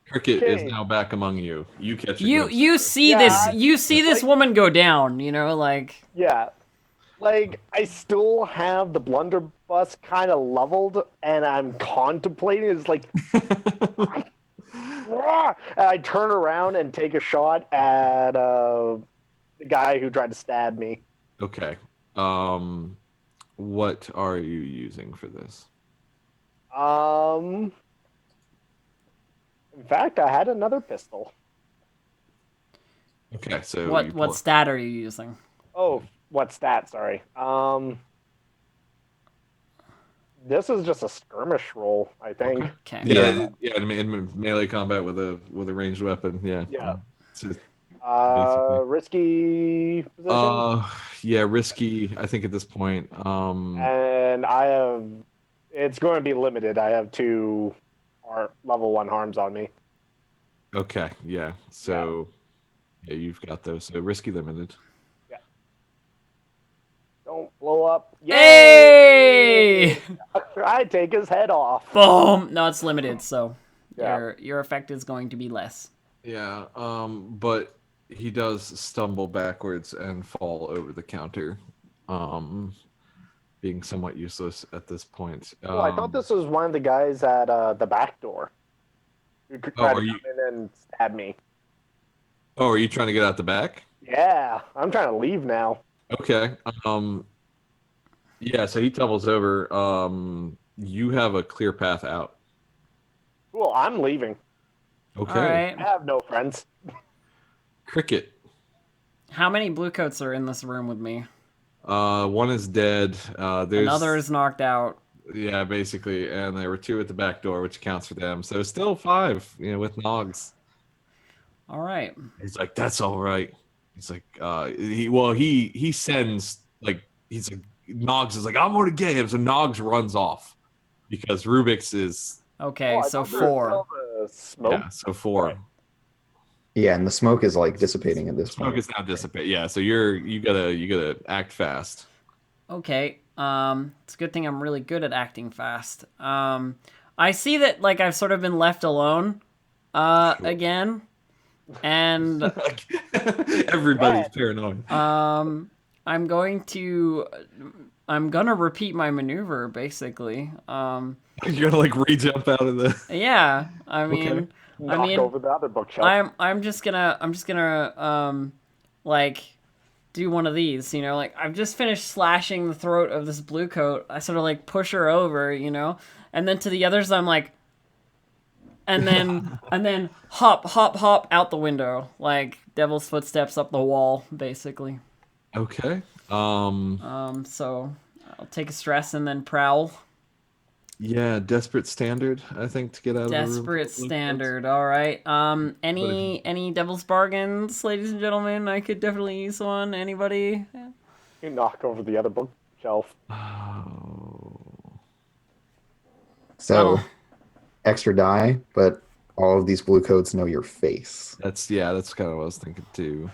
D: Cricket is
B: Okay.
D: now back among you. You catch a
A: You
D: glimpse
A: you
D: of her.
A: see
B: Yeah,
A: this woman go down, you know, like
B: Yeah. Like, I still have the blunderbuss kind of leveled, and I'm contemplating. It's like, and I turn around and take a shot at the guy who tried to stab me.
D: Okay. What are you using for this?
B: In fact, I had another pistol.
D: Okay, so you
A: what
D: pull-
A: stat are you using?
B: Oh, what stat? Sorry. This is just a skirmish roll, I think.
A: Okay.
D: Yeah, in melee combat with a ranged weapon. Yeah.
B: Yeah.
D: It's just basically-
B: Risky position.
D: Yeah, risky. I think at this point.
B: And I have. It's going to be limited. I have 2 level 1 harms on me.
D: Okay, yeah. So, yeah, you've got those. So risky limited.
B: Don't blow up.
A: Hey!
B: I take his head off.
A: Boom! No, it's limited, so
B: Yeah.
A: your effect is going to be less.
D: Yeah. But he does stumble backwards and fall over the counter. Being somewhat useless at this point.
B: Oh, I thought this was one of the guys at the back door. Who could try to come in and stab me.
D: Oh, are you trying to get out the back?
B: Yeah, I'm trying to leave now.
D: Okay. Yeah, so he tumbles over. You have a clear path out.
B: Cool, I'm leaving.
D: Okay.
A: All right.
B: I have no friends.
D: Cricket.
A: How many blue coats are in this room with me?
D: One is dead. There's
A: Another is knocked out.
D: Yeah, basically, and there were 2 at the back door, which accounts for them. So still 5, with Nogs.
A: All right.
D: He's like, that's all right. He's like, he sends he's like, Nogs is like, I'm gonna get him. So Nogs runs off because Rubik's is
A: Okay,
B: I
A: so
B: thought there was
A: 4.
B: still the smoke.
D: yeah, so 4.
C: yeah, and the smoke is like dissipating at this
D: Smoke
C: point.
D: is now dissipate. Yeah, so you gotta act fast.
A: Okay. It's a good thing I'm really good at acting fast. I see that like I've sort of been left alone again. And
D: Everybody's paranoid.
A: I'm gonna repeat my maneuver basically.
D: You're gonna like re-jump out of the.
A: Yeah, I mean,
B: Knock over the other bookshelf.
A: I'm just gonna like do one of these, you know, like I've just finished slashing the throat of this blue coat. I sort of like push her over, you know, and then to the others I'm like, and then hop out the window, like devil's footsteps up the wall, basically.
D: Okay.
A: So I'll take a stress and then prowl.
D: Yeah, desperate standard. I think to get out of the room.
A: Desperate standard. All right. Any devil's bargains, ladies and gentlemen? I could definitely use one. Anybody?
B: You knock over the other bookshelf.
C: So extra die, but all of these blue coats know your face.
D: That's kind of what I was thinking too.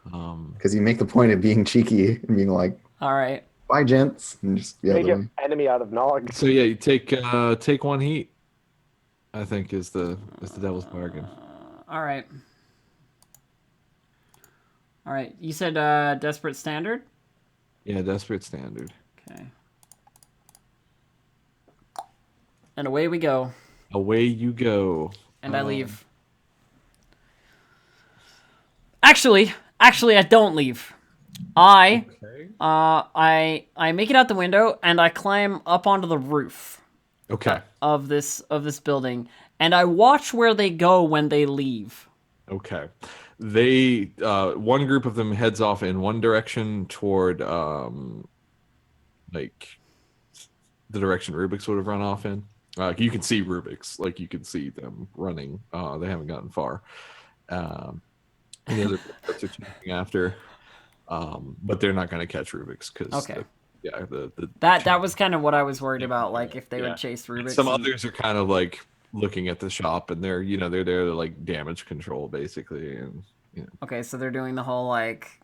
C: Because you make the point of being cheeky and being like,
A: All right.
C: bye, gents, and just the
B: Make
C: other
B: an
C: way.
B: enemy out of Nog.
D: So yeah, you take 1 heat. I think is the devil's bargain.
A: All right. All right. You said desperate standard?
D: Yeah, desperate standard.
A: Okay. And away we go.
D: Away you go.
A: And I leave. Actually, I don't leave. I make it out the window and I climb up onto the roof
D: Okay.
A: of this building and I watch where they go when they leave.
D: Okay. They one group of them heads off in one direction toward like the direction Rubik's would have run off in. You can see Rubik's, like you can see them running. They haven't gotten far. And the other groups are chasing after, but they're not going to catch Rubik's because
A: Okay.
D: the
A: That was kind of what I was worried about, like if they
D: Yeah.
A: would chase Rubik's.
D: Some others are kind of like looking at the shop, and they're there to like damage control basically, and
A: Okay, so they're doing the whole like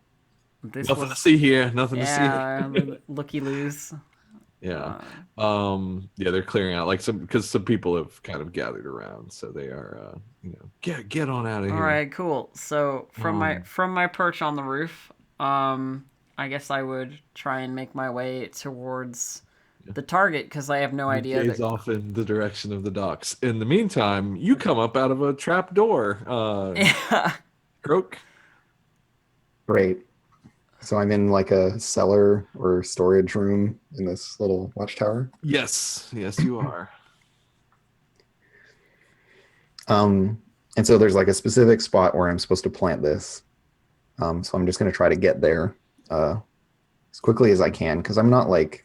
A: this
D: nothing to
A: was
D: see here, nothing to see here.
A: yeah, looky loose.
D: Yeah. Yeah, they're clearing out like because some people have kind of gathered around, so they are get on out of here.
A: All right, cool. So from my perch on the roof, I guess I would try and make my way towards the target because I have no idea.
D: Gaze off in the direction of the docks. In the meantime, you come up out of a trap door.
A: Yeah.
D: Croak.
C: Great. So I'm in like a cellar or storage room in this little watchtower.
D: Yes, you are.
C: And so there's like a specific spot where I'm supposed to plant this. So I'm just going to try to get there as quickly as I can because I'm not like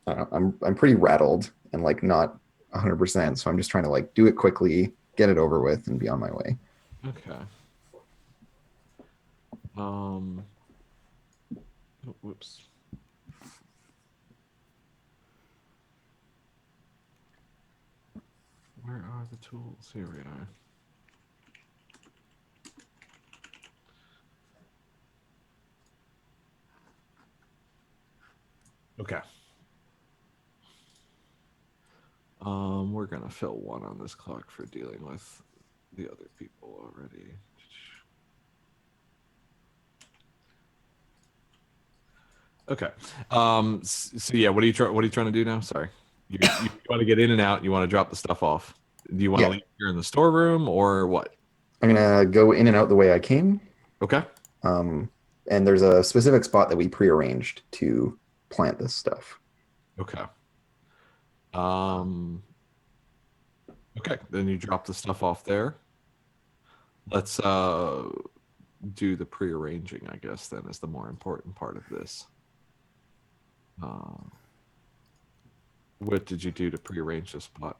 C: I'm pretty rattled and like not 100%. So I'm just trying to like do it quickly, get it over with, and be on my way.
D: Okay. Oh, whoops. Where are the tools? Here we are. Okay. We're gonna fill 1 on this clock for dealing with the other people already. Okay. So yeah, what are you trying to do now? Sorry. You want to get in and out. You want to drop the stuff off. Do you want to leave here in the storeroom or what?
C: I'm going to go in and out the way I came.
D: Okay.
C: And there's a specific spot that we prearranged to plant this stuff.
D: Okay. Okay, then you drop the stuff off there. Let's do the prearranging, I guess, then is the more important part of this. What did you do to prearrange the spot?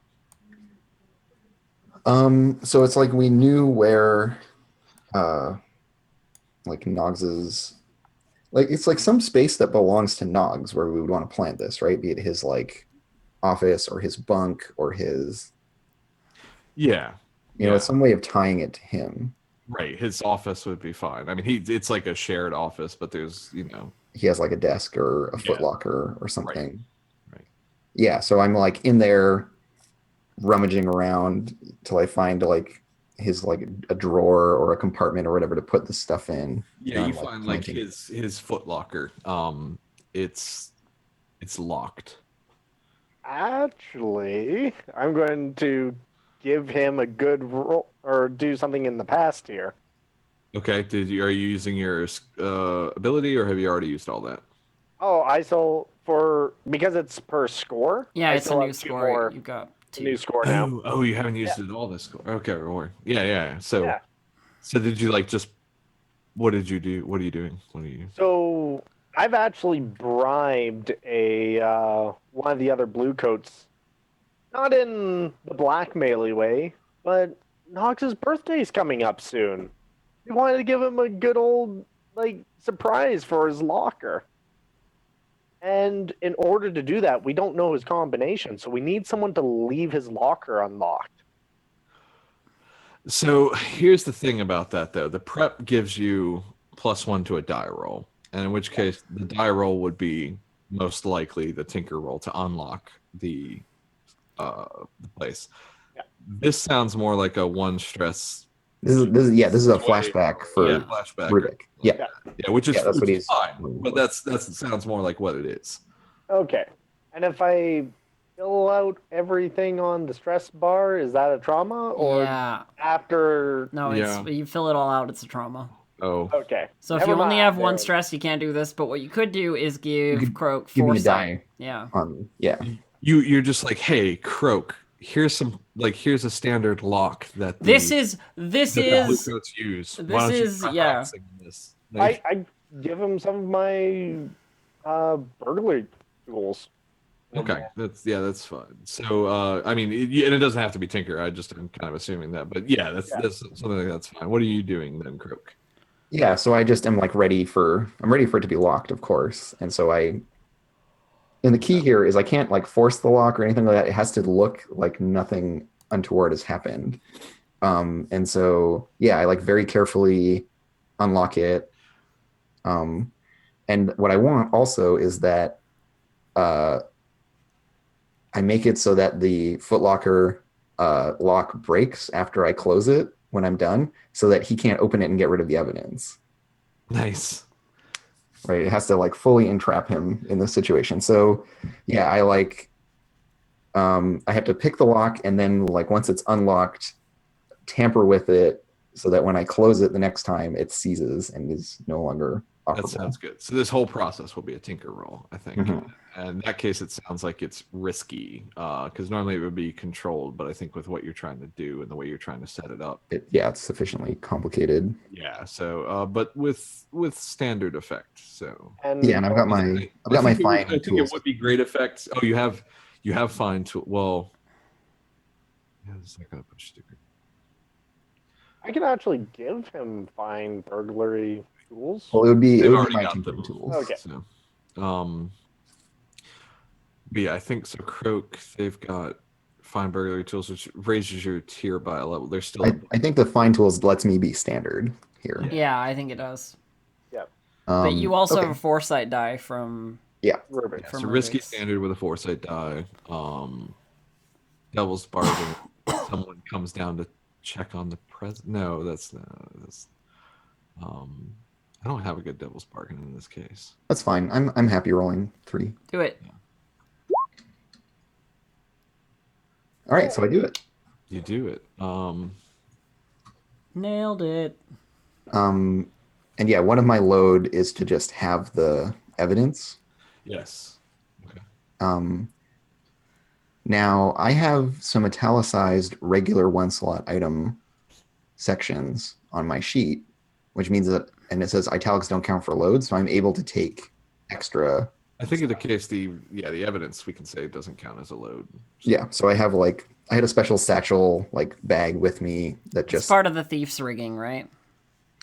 C: So it's like we knew where like Nogs's like it's like some space that belongs to Nogs where we would want to plant this, right? Be it his like office or his bunk or his you know, it's some way of tying it to him.
D: Right, his office would be fine. I mean, it's like a shared office, but there's
C: he has like a desk or a footlocker or something.
D: Right.
C: Yeah, so I'm like in there rummaging around till I find like his like a drawer or a compartment or whatever to put the stuff in.
D: Yeah, you find like his footlocker. It's locked.
B: Actually, I'm going to give him a good roll or do something in the past here.
D: Okay, are you using your ability or have you already used all that?
B: Oh, because it's per score.
A: Yeah, it's a new
B: have
A: score. You got
B: a new score now.
D: Oh, you haven't used it all this score. Okay, yeah. So did you like just? What did you do? What are you doing?
B: So I've actually bribed one of the other blue coats, not in the blackmail way, but Nox's birthday's coming up soon. We wanted to give him a good old surprise for his locker. And in order to do that, we don't know his combination, so we need someone to leave his locker unlocked.
D: So here's the thing about that, though. The prep gives you +1 to a die roll, and in which case the die roll would be most likely the tinker roll to unlock the place.
B: Yeah.
D: This sounds more like a 1 stress.
C: This is a flashback for
D: flashback.
C: Rubik. Yeah.
D: Which is,
C: that's what
D: which is
C: he's
D: fine, but that sounds more like what it is.
B: Okay. And if I fill out everything on the stress bar, is that a trauma? Or
A: Yeah.
B: after...
A: No,
D: Yeah.
A: it's you fill it all out, it's a trauma.
D: Oh.
B: Okay.
A: So if you only have 1 stress, you can't do this, but what you could do is give Croak
C: give me a
A: foresight.
C: die.
A: Yeah.
D: You're just like, hey, Croak, here's a standard lock that
A: This is
D: bluecoats use. Why don't you try practicing this? Like,
B: I give him some of my burglary tools.
D: okay, that's fine. So, I mean, and it doesn't have to be Tinker. I'm kind of assuming that, but yeah, that's something like that's fine. What are you doing then, Croak?
C: Yeah, so I just am like ready for it to be locked, of course. And so and the key here is I can't like force the lock or anything like that. It has to look like nothing untoward has happened. And so I like very carefully unlock it. And what I want also is that I make it so that the footlocker lock breaks after I close it when I'm done, so that he can't open it and get rid of the evidence.
D: Nice.
C: Right, it has to like fully entrap him in this situation. So I like I have to pick the lock, and then like once it's unlocked, tamper with it so that when I close it the next time, it seizes and is no longer operable.
D: That sounds good. So this whole process will be a tinker roll, I think.
C: Mhm.
D: And in that case, it sounds like it's risky because normally it would be controlled, but I think with what you're trying to do and the way you're trying to set it up,
C: it's sufficiently complicated.
D: Yeah. So, but with standard effect. So.
B: And
C: And I've got my fine
D: I think
C: tools.
D: it would be great effects. Oh, you have fine tool. Well, yeah, it's not gonna push sticker.
B: I can actually give him fine burglary tools.
C: Well, it would be
D: They've already
C: my
D: got
C: tinkering
D: them.
C: tools.
B: Okay.
D: So, but yeah, I think so. Croak, they've got fine burglary tools, which raises your tier by a level. They're still.
C: I think the fine tools lets me be standard here.
A: Yeah, I think it does.
B: Yeah.
A: But you also have a foresight die from
B: Rubik.
D: Yeah,
A: from
D: so risky
A: Rubik's.
D: standard with a foresight die. Devil's bargain. Someone comes down to check on the present. No, that's. I don't have a good devil's bargain in this case.
C: That's fine. I'm happy rolling 3.
A: Do it.
C: All right, so I do it.
D: You do it.
A: Nailed it.
C: And one of my load is to just have the evidence.
D: Yes. Okay.
C: Now I have some italicized regular 1 slot item sections on my sheet, which means that, and it says italics don't count for loads, so I'm able to take extra.
D: I think in the case the evidence we can say it doesn't count as a load.
C: Yeah, so I have I had a special satchel bag with me that
A: It's
C: just
A: part of the thief's rigging, right?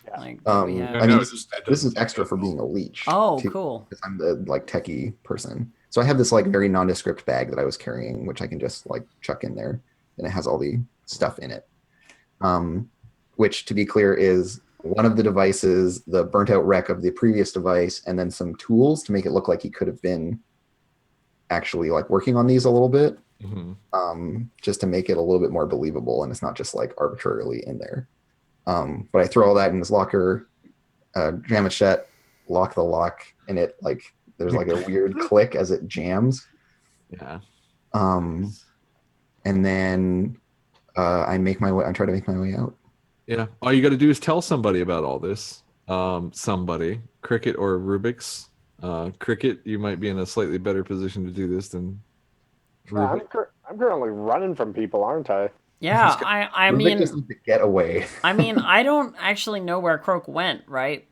B: Yeah.
A: Like
C: I mean, this is extra for being a leech.
A: Oh,
C: too,
A: cool.
C: because I'm the techie person. So I have this very nondescript bag that I was carrying, which I can just chuck in there, and it has all the stuff in it. Which, to be clear, is one of the devices, the burnt out wreck of the previous device, and then some tools to make it look like he could have been actually working on these a little bit, just to make it a little bit more believable, and it's not just arbitrarily in there. But I throw all that in his locker, jam it shut, lock the lock, and it there's a weird click as it jams.
D: Yeah.
C: And then I try to make my way out.
D: Yeah. All you got to do is tell somebody about all this. Somebody, Cricket or Rubik's. Cricket, you might be in a slightly better position to do this than Rubik.
B: I'm currently running from people, aren't I?
A: Yeah, I
C: Rubik
A: mean,
C: just needs to get away.
A: I mean, I don't actually know where Croak went, right?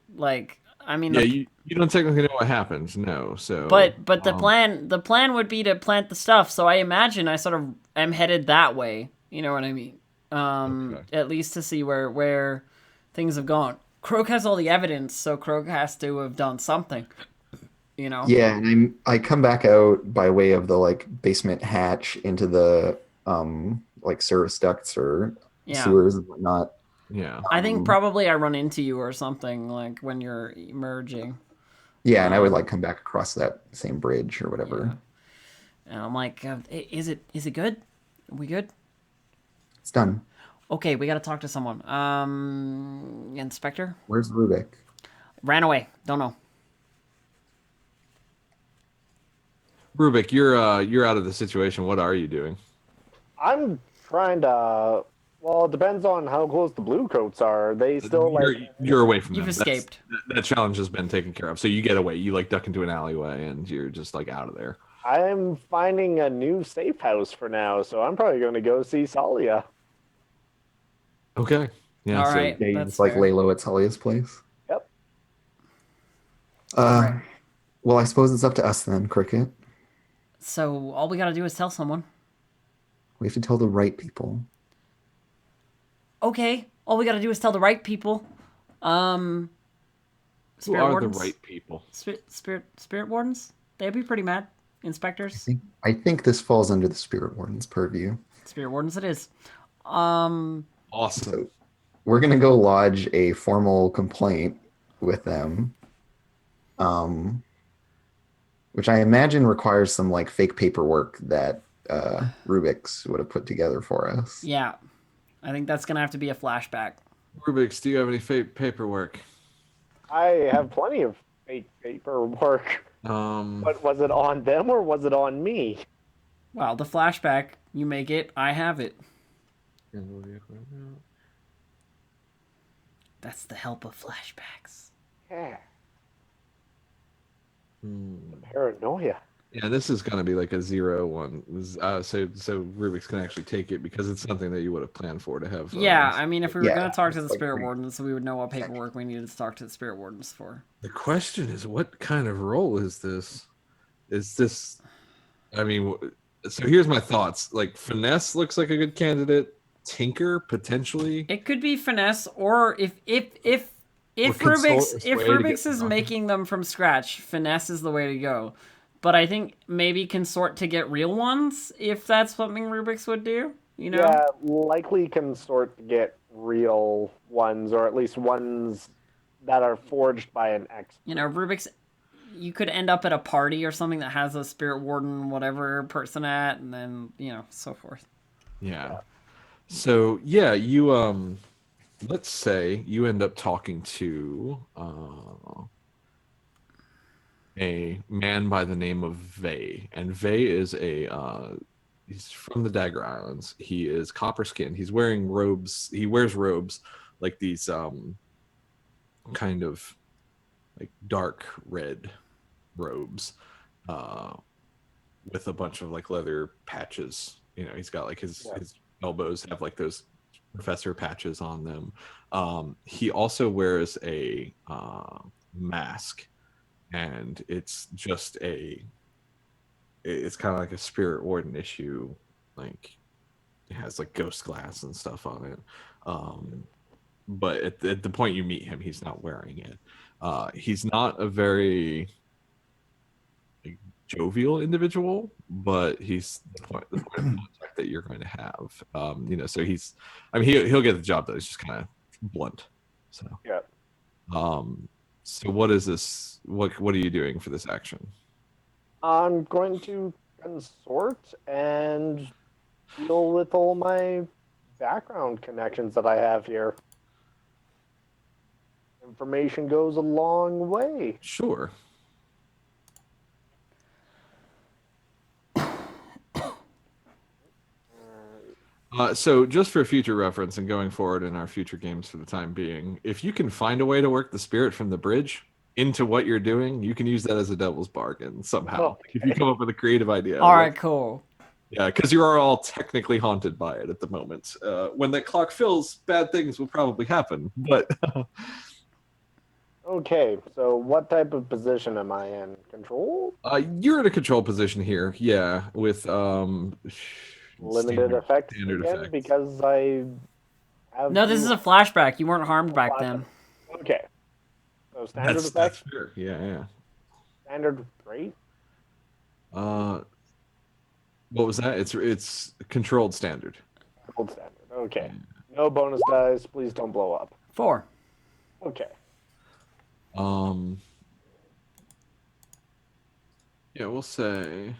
A: I mean,
D: Yeah, you don't technically know what happened, no. So,
A: but the plan would be to plant the stuff. So I imagine I sort of am headed that way. You know what I mean?
D: Okay.
A: At least to see where things have gone. Croak has all the evidence, so Croak has to have done something. You know?
C: Yeah, and I come back out by way of the like basement hatch into the like service ducts or
A: Yeah.
C: sewers and whatnot.
D: Yeah.
A: I think
C: Um,
A: probably I run into you or something like when you're emerging.
C: yeah, and I would
A: Um,
C: like come back across that same bridge or
A: yeah.
C: whatever.
A: And I'm like, is it good? Are we good?
C: It's done.
A: Okay, we got to talk to someone. Inspector
C: Where's Rubik?
A: ran away. Don't know.
D: Rubik, you're out of the situation. What are you doing?
B: I'm trying to. Well, it depends on how close the blue coats are. Are they still like?
D: You're away from
A: You've
D: them.
A: escaped.
D: That challenge has been taken care of. So you get away. You like duck into an alleyway and you're just like out of there.
B: I'm finding a new safe house for now, so I'm probably going to go see Salia.
D: Okay. Yeah.
A: All
D: So
A: right,
C: Yeah, you
A: that's
C: just like
A: fair.
C: lay low at Talia's place.
B: Yep.
C: Uh,
A: Right.
C: well, I suppose it's up to us then, Cricket.
A: So all we got to do is tell someone.
C: We have to tell the right people.
A: Okay, all we got to do is tell the right people.
D: who
A: Spirit
D: are
A: wardens.
D: the right people?
A: Spirit wardens. They'd be pretty mad. Inspectors.
C: I think this falls under the Spirit Warden's purview.
A: Spirit wardens. It is.
D: Awesome.
C: So we're gonna go lodge a formal complaint with them, which I imagine requires some like fake paperwork that Rubik's would have put together for us.
A: Yeah, I think that's gonna have to be a flashback.
D: Rubik's, do you have any paperwork?
B: I have plenty of fake paperwork. But was it on them or was it on me?
A: Well, the flashback. You make it. I have it. That's the help of flashbacks.
B: Yeah. Paranoia.
D: Yeah, this is going to be like a 0-1. So Rubik's can actually take it because it's something that you would have planned for to have.
A: Yeah, I mean, if we were
C: Yeah,
A: gonna talk to the
C: it's like
A: spirit
C: pretty-
A: wardens, we would know what paperwork we needed to talk to the spirit wardens for.
D: The question is, what kind of role is this? Is this? I mean, so here's my thoughts. Like finesse looks like a good candidate. Tinker potentially.
A: It could be finesse, or if
D: consult
A: Rubik's
D: is
A: if
D: the way to get
A: Rubik's is
D: them.
A: making them from scratch, finesse is the way to go. But I think maybe consort to get real ones if that's something Rubik's would do. You know?
B: Yeah, likely consort to get real ones, or at least ones that are forged by an expert.
A: You know, Rubik's. You could end up at a party or something that has a spirit warden, whatever person at, and then so forth.
D: Yeah. So yeah, you let's say you end up talking to a man by the name of Vey, and Vey is he's from the Dagger Islands. He is copper skinned. He's wearing robes. He wears robes like these kind of like dark red robes with a bunch of like leather patches. He's got like his elbows have like those professor patches on them. He also wears a mask, and it's just it's kind of like a spirit warden issue. Like it has like ghost glass and stuff on it. But at the point you meet him, he's not wearing it. He's not a very jovial individual, but he's the point of contact that you're going to have. So he'll get the job done. It's just kind of blunt. So
B: Yeah.
D: So what is this? What are you doing for this action?
B: I'm going to consort and deal with all my background connections that I have here. Information goes a long way.
D: Sure. So just for future reference and going forward in our future games for the time being, if you can find a way to work the spirit from the bridge into what you're doing, you can use that as a devil's bargain somehow.
B: Okay.
D: If you come up with a creative idea.
A: All right, cool.
D: Yeah, because you are all technically haunted by it at the moment. When that clock fills, bad things will probably happen. But
B: Okay, so what type of position am I in? Control?
D: you're in a control position here. Yeah, with
B: Limited effects
D: standard
B: again
D: effects.
B: because I have...
A: No, this is a flashback. You weren't harmed back then.
B: Okay. So standard
D: That's
B: effects.
D: fair. Yeah.
B: standard rate?
D: What was that? It's controlled standard.
B: Gold standard. Okay. No bonus dice. Please don't blow up.
A: 4.
B: Okay.
D: Yeah, we'll say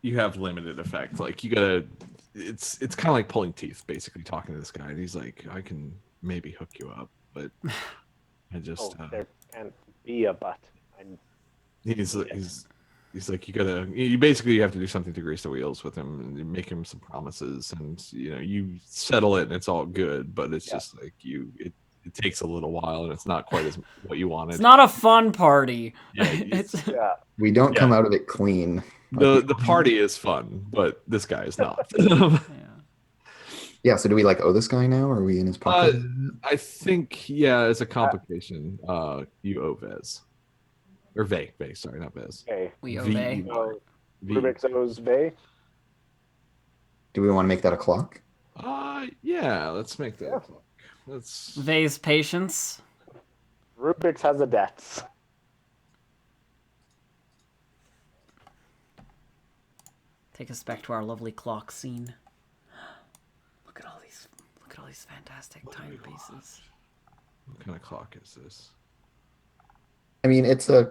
D: you have limited effect. Like you gotta, it's kind of like pulling teeth, basically talking to this guy. And he's like, I can maybe hook you up, but I just
B: There can't be a but.
D: he's like, you basically have to do something to grease the wheels with him and you make him some promises, and you settle it and it's all good, but it's just like it takes a little while and it's not quite as what you wanted.
A: It's not a fun party.
D: Yeah,
C: We don't come out of it clean.
D: the party is fun, but this guy is not.
C: Yeah, so do we like owe this guy now, or are we in his pocket?
D: I think as a complication, you owe Vez. Or Vey, sorry, not Vez.
B: Okay.
A: We owe
D: V-
A: Vey.
B: So
D: V-
B: Rubik's owes Vey.
C: Do we want to make that a clock?
D: Yeah, let's make that a clock. Let's
A: Vey's patience.
B: Rubik's has a debt.
A: Take us back to our lovely clock scene. Look at all these fantastic timepieces.
D: What kind of clock is this?
C: I mean, it's off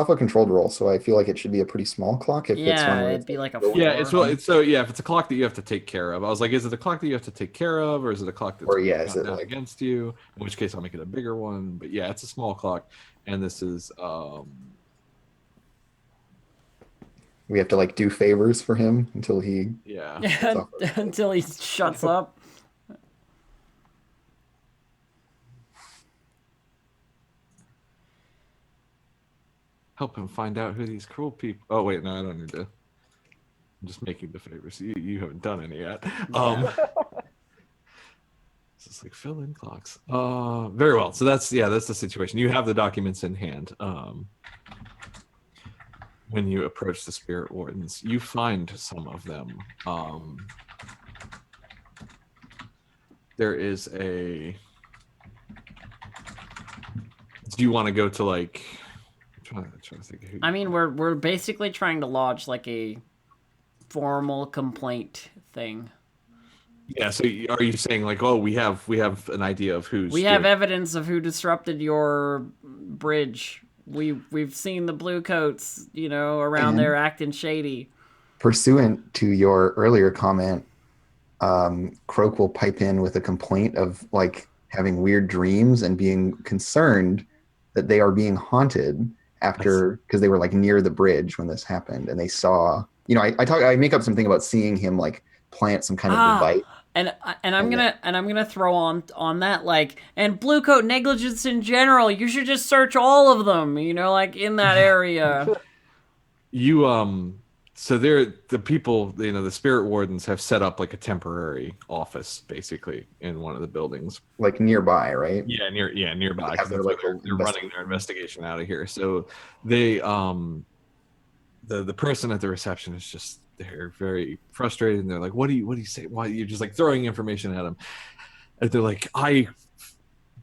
C: a controlled roll, so I feel like it should be a pretty small clock. If it's one where
A: it'd be like a 4.
D: Yeah, if it's a clock that you have to take care of. I was like, is it a clock that you have to take care of, or is it a clock that's
C: is it
D: not
C: like
D: against you? In which case, I'll make it a bigger one. But yeah, it's a small clock, and this is
C: we have to like do favors for him until he
A: until he shuts up.
D: help him find out who these cruel people. Oh wait, no, I don't need to. I'm just making the favors. You haven't done any yet. It's just like fill in clocks. Very well. So that's the situation. You have the documents in hand. When you approach the spirit wardens, you find some of them. There is a. Do you want to go to like? I'm trying to think of who.
A: I mean, we're basically trying to lodge like a formal complaint thing.
D: Yeah. So are you saying like, oh, we have an idea of who's?
A: We have evidence of who disrupted your bridge. We've seen the blue coats, around there acting shady.
C: Pursuant to your earlier comment, Croak will pipe in with a complaint of like having weird dreams and being concerned that they are being haunted because they were like near the bridge when this happened and they saw. I make up something about seeing him like plant some kind of device.
A: And I'm gonna throw on that like, and blue coat negligence in general. You should just search all of them. Like in that area.
D: So the people, the spirit wardens have set up like a temporary office basically in one of the buildings,
C: like nearby, right?
D: Yeah, nearby.
C: Because
D: they're running their investigation out of here. So they the person at the reception is just. They're very frustrated and they're like, what do you say? Why you're just like throwing information at them? And they're like,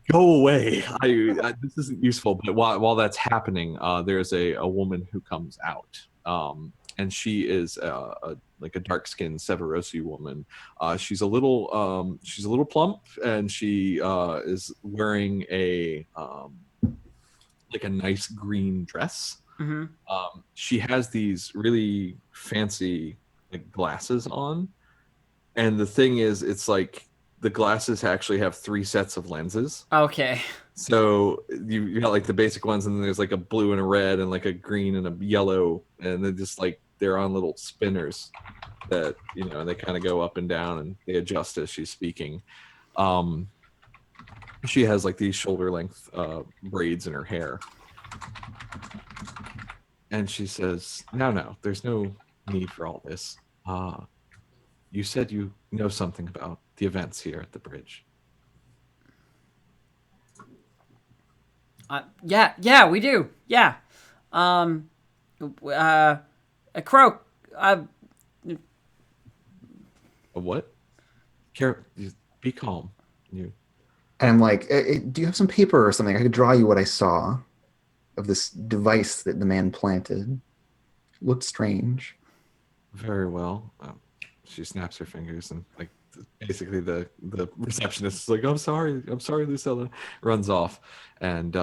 D: go away. This isn't useful. But while that's happening, there's a woman who comes out. And she is like a dark-skinned Severosi woman. She's a little plump, and she is wearing a like a nice green dress.
A: Mm-hmm.
D: She has these really fancy like glasses on, and the thing is, it's like the glasses actually have 3 sets of lenses.
A: Okay.
D: So you got like the basic ones, and then there's like a blue and a red, and like a green and a yellow, and they're just like they're on little spinners that they kind of go up and down, and they adjust as she's speaking. She has like these shoulder length braids in her hair. And she says, no, there's no need for all this. You said you know something about the events here at the bridge.
A: Yeah, we do. Yeah. A croak.
D: A what? Be calm.
C: And I'm like, do you have some paper or something? I could draw you what I saw. of this device that the man planted. Looked strange.
D: Very well. She snaps her fingers and like basically the receptionist is like, I'm sorry, Lucilla, runs off and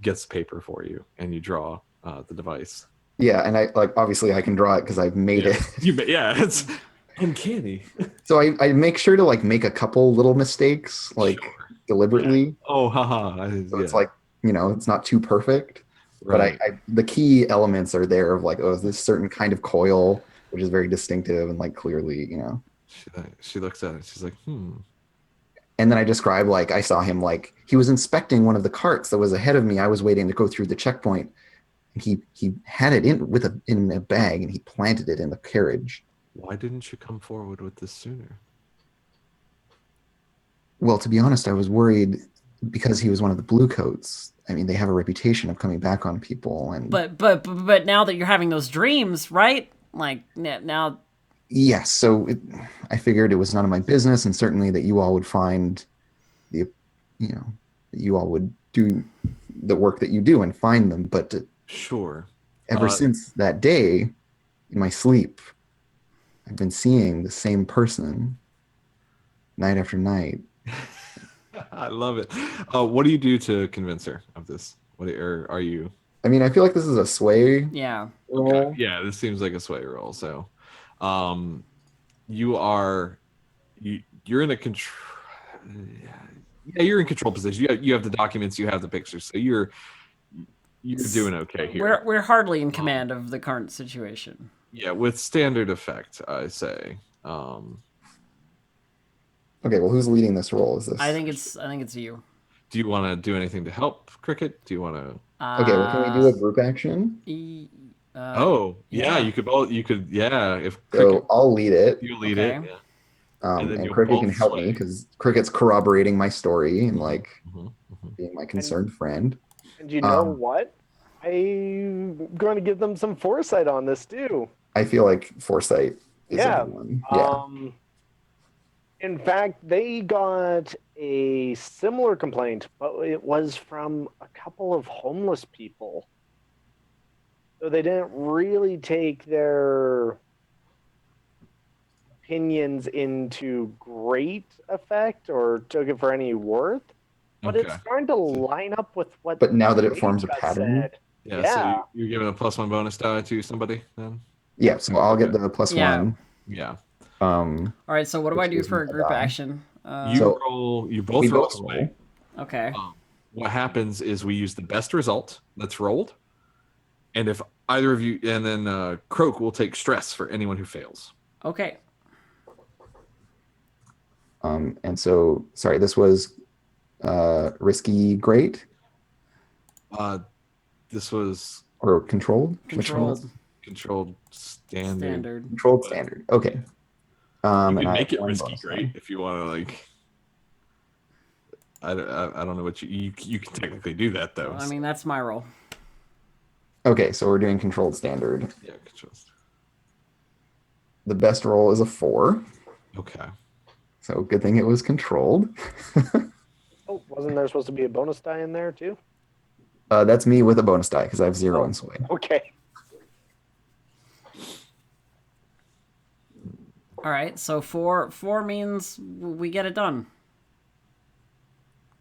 D: gets paper for you, and you draw the device.
C: Yeah, and I like obviously I can draw it because I've made it.
D: It's uncanny.
C: So I make sure to like make a couple little mistakes, like
D: Sure.
C: deliberately.
D: Yeah. Oh, haha.
C: So it's like, it's not too perfect.
D: right.
C: But the key elements are there of like, oh, this certain kind of coil, which is very distinctive and like clearly,
D: She looks at it. She's like,
C: And then I describe like I saw him like he was inspecting one of the carts that was ahead of me. I was waiting to go through the checkpoint. And he had it in a bag and he planted it in the carriage.
D: Why didn't you come forward with this sooner?
C: Well, to be honest, I was worried because he was one of the bluecoats. I mean, they have a reputation of coming back on people, and
A: But now that you're having those dreams, right? Like now.
C: yes. So I figured it was none of my business, and certainly that you all would find that you all would do the work that you do and find them. But
D: Sure.
C: ever since that day, in my sleep, I've been seeing the same person night after night.
D: I love it. What do you do to convince her of this? Are you?
C: I mean, I feel like this is a sway
A: Yeah.
C: roll.
D: Okay. Yeah, this seems like a sway roll. So, you're in a control. Yeah, you're in control position. You have the documents. You have the pictures. So you're doing okay here.
A: We're hardly in command of the current situation.
D: Yeah, with standard effect, I say.
C: Okay, well, who's leading this roll? Is this?
A: I think it's you.
D: Do you want to do anything to help, Cricket? Do you want to?
C: Okay, well, can we do a group action?
D: Yeah, you could. Yeah, if
C: So
D: Cricket,
C: I'll lead it,
D: you lead
A: Okay.
D: it. Yeah. And then
C: and
D: you'll
C: Cricket
D: both
C: can help me
D: sway.
C: because Cricket's corroborating my story and like
D: Mm-hmm.
C: being my concerned friend.
B: And you know what? I'm going to give them some foresight on this too.
C: I feel like foresight is
B: Yeah.
C: a good one. Yeah.
B: In fact, they got a similar complaint, but it was from a couple of homeless people. So they didn't really take their opinions into great effect or took it for any worth. But it's starting to line up with what.
C: But now that it
B: Dave
C: forms a
B: just
C: pattern.
B: said.
D: Yeah.
B: Yeah.
D: So you're giving a +1 bonus die to somebody then.
C: Yeah, so I'll get
D: Okay.
C: the plus
A: Yeah.
C: one.
D: Yeah.
A: All right. So what do I
C: Which
A: do
C: gives
A: for
C: me
A: a
C: a
A: group
C: die.
A: action?
D: You
C: So-
D: roll. You both
C: We
D: roll.
C: both
D: Sway.
C: roll.
A: Okay.
D: What happens is we use the best result that's rolled, and if either of you, and then Croak will take stress for anyone who fails.
A: Okay.
C: And so, sorry, this was risky, great,
D: This was
C: or controlled? Which one was
A: Controlled.
D: controlled standard.
A: Standard.
C: controlled standard? Okay.
D: You
C: And
D: can
C: I
D: make
C: have
D: it
C: one
D: risky
C: bonus
D: great
C: die.
D: if you want to like. I don't know what you can technically do that though.
A: I mean, that's my role.
C: Okay, so we're doing controlled standard.
D: Yeah, controlled.
C: The best roll is a 4.
D: Okay.
C: So good thing it was controlled.
B: Oh, wasn't there supposed to be a bonus die in there too?
C: That's me with a bonus die because I have 0 in sway.
B: Okay.
A: All right. So four means we get it done.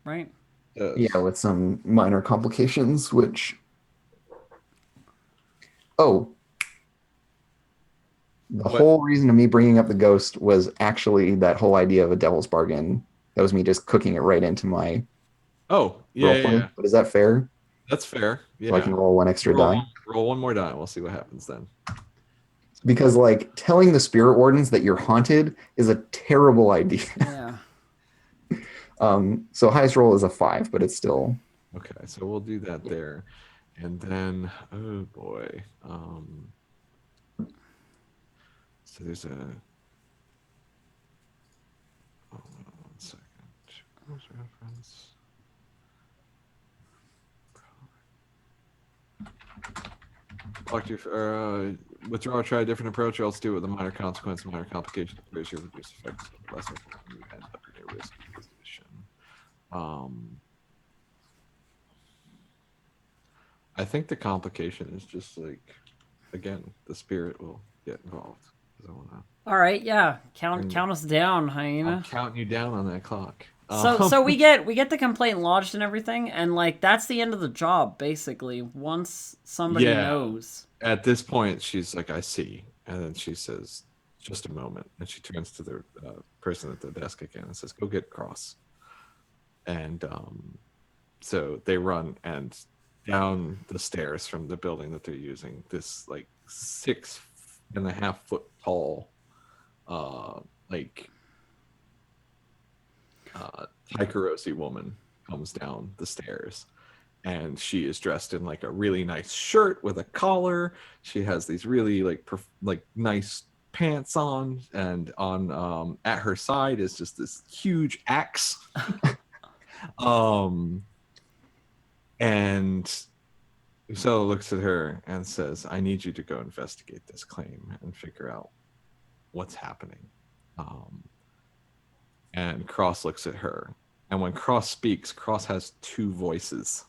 A: Right.
C: Yeah, with some minor complications, which. Oh. The whole reason of me bringing up the ghost was actually that whole idea of a devil's bargain. That was me just cooking it right into my
D: Oh, yeah,
C: roleplay.
D: yeah.
C: But is that fair?
D: That's fair. Yeah.
C: So I can roll one extra die?
D: Roll one more die. We'll see what happens then.
C: Because, like, telling the spirit wardens that you're haunted is a terrible idea.
A: Yeah.
C: So highest roll is a 5, but it's still...
D: Okay, so we'll do that there. And then, oh boy. So there's a... Oh, 1 second. Choose reference. Withdraw or try a different approach, or else do it with a minor consequence, minor complication, raise your reduced effects, lesser you end up in a risk position. I think the complication is just like, again, the spirit will get involved. 'Cause I wanna,
A: All right, yeah. Count
D: And-
A: count us down,
D: I'm
A: hyena.
D: counting you down on that clock.
A: So we get the complaint lodged and everything, and like that's the end of the job basically. Once somebody
D: Yeah.
A: knows.
D: At this point, she's like, I see. And then she says, just a moment. And she turns to the person at the desk again and says, go get Cross. And so they run and down the stairs from the building that they're using. This like 6.5 foot tall, like Taikarosi woman comes down the stairs. And she is dressed in like a really nice shirt with a collar. She has these really like nice pants on, and on at her side is just this huge axe. And Usella looks at her and says, I need you to go investigate this claim and figure out what's happening. And Cross looks at her, and when Cross speaks, Cross has two voices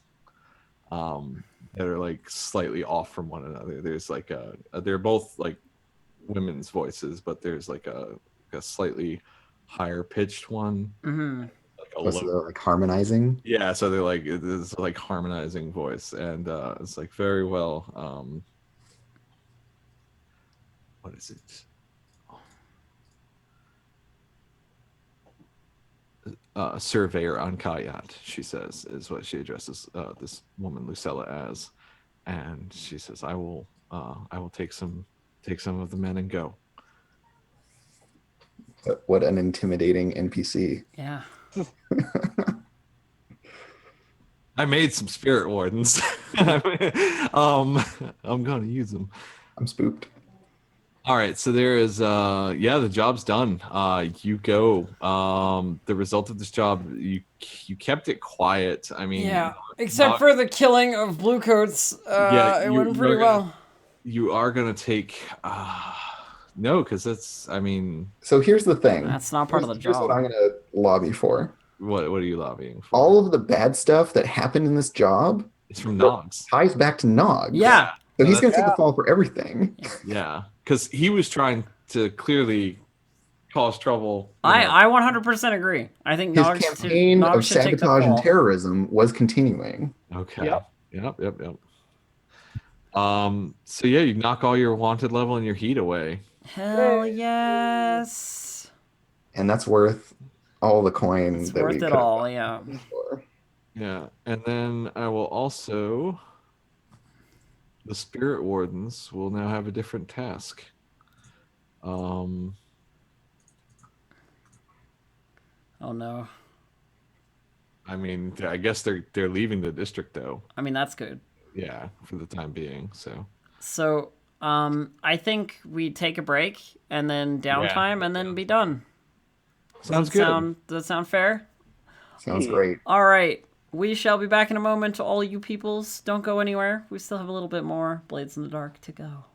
D: that are like slightly off from one another. There's like they're both like women's voices, but there's like a slightly higher pitched one, like a
C: So
D: low.
C: they're like harmonizing.
D: Yeah, so they're like it's like harmonizing voice, and it's like very well. What is it? Surveyor Ankayat, she says, is what she addresses this woman Lucella as, and she says, I will take some of the men and go.
C: But what an intimidating NPC.
A: Yeah.
D: I made some spirit wardens. I'm gonna use them.
C: I'm spooked.
D: All right, so there is the job's done. You go. The result of this job, you kept it quiet. I mean,
A: Yeah. Except for the killing of bluecoats, it went pretty well.
D: You are gonna take no, because that's, I mean,
C: So here's the thing.
A: That's not part of the
C: Here's
A: job.
C: what I'm gonna lobby for.
D: what are you lobbying for?
C: All of the bad stuff that happened in this job
D: It's from Nogs.
C: ties back to Nog.
A: Yeah.
C: So he's gonna take
B: Yeah.
C: the fall for everything.
D: Yeah, because he was trying to clearly cause trouble. you know.
A: I 100% agree. I think
C: His
A: Nog
C: campaign of
A: should take the
C: sabotage and
A: fall.
C: terrorism was continuing.
D: Okay.
B: Yep.
D: Yep. So yeah, you knock all your wanted level and your heat away.
A: Hell yes.
C: And that's worth all the coin
A: It's
C: that we
A: worth it
C: could have
A: all,
C: gotten
A: yeah.
C: for.
D: Yeah, and then I will also. The spirit wardens will now have a different task.
A: Oh no.
D: I mean, I guess they're leaving the district though.
A: I mean, that's good.
D: Yeah, for the time being. So
A: So, I think we take a break and then downtime and then be done.
D: sounds good.
A: Does that sound fair?
C: Sounds great.
A: All right. We shall be back in a moment to all you peoples. Don't go anywhere. We still have a little bit more Blades in the Dark to go.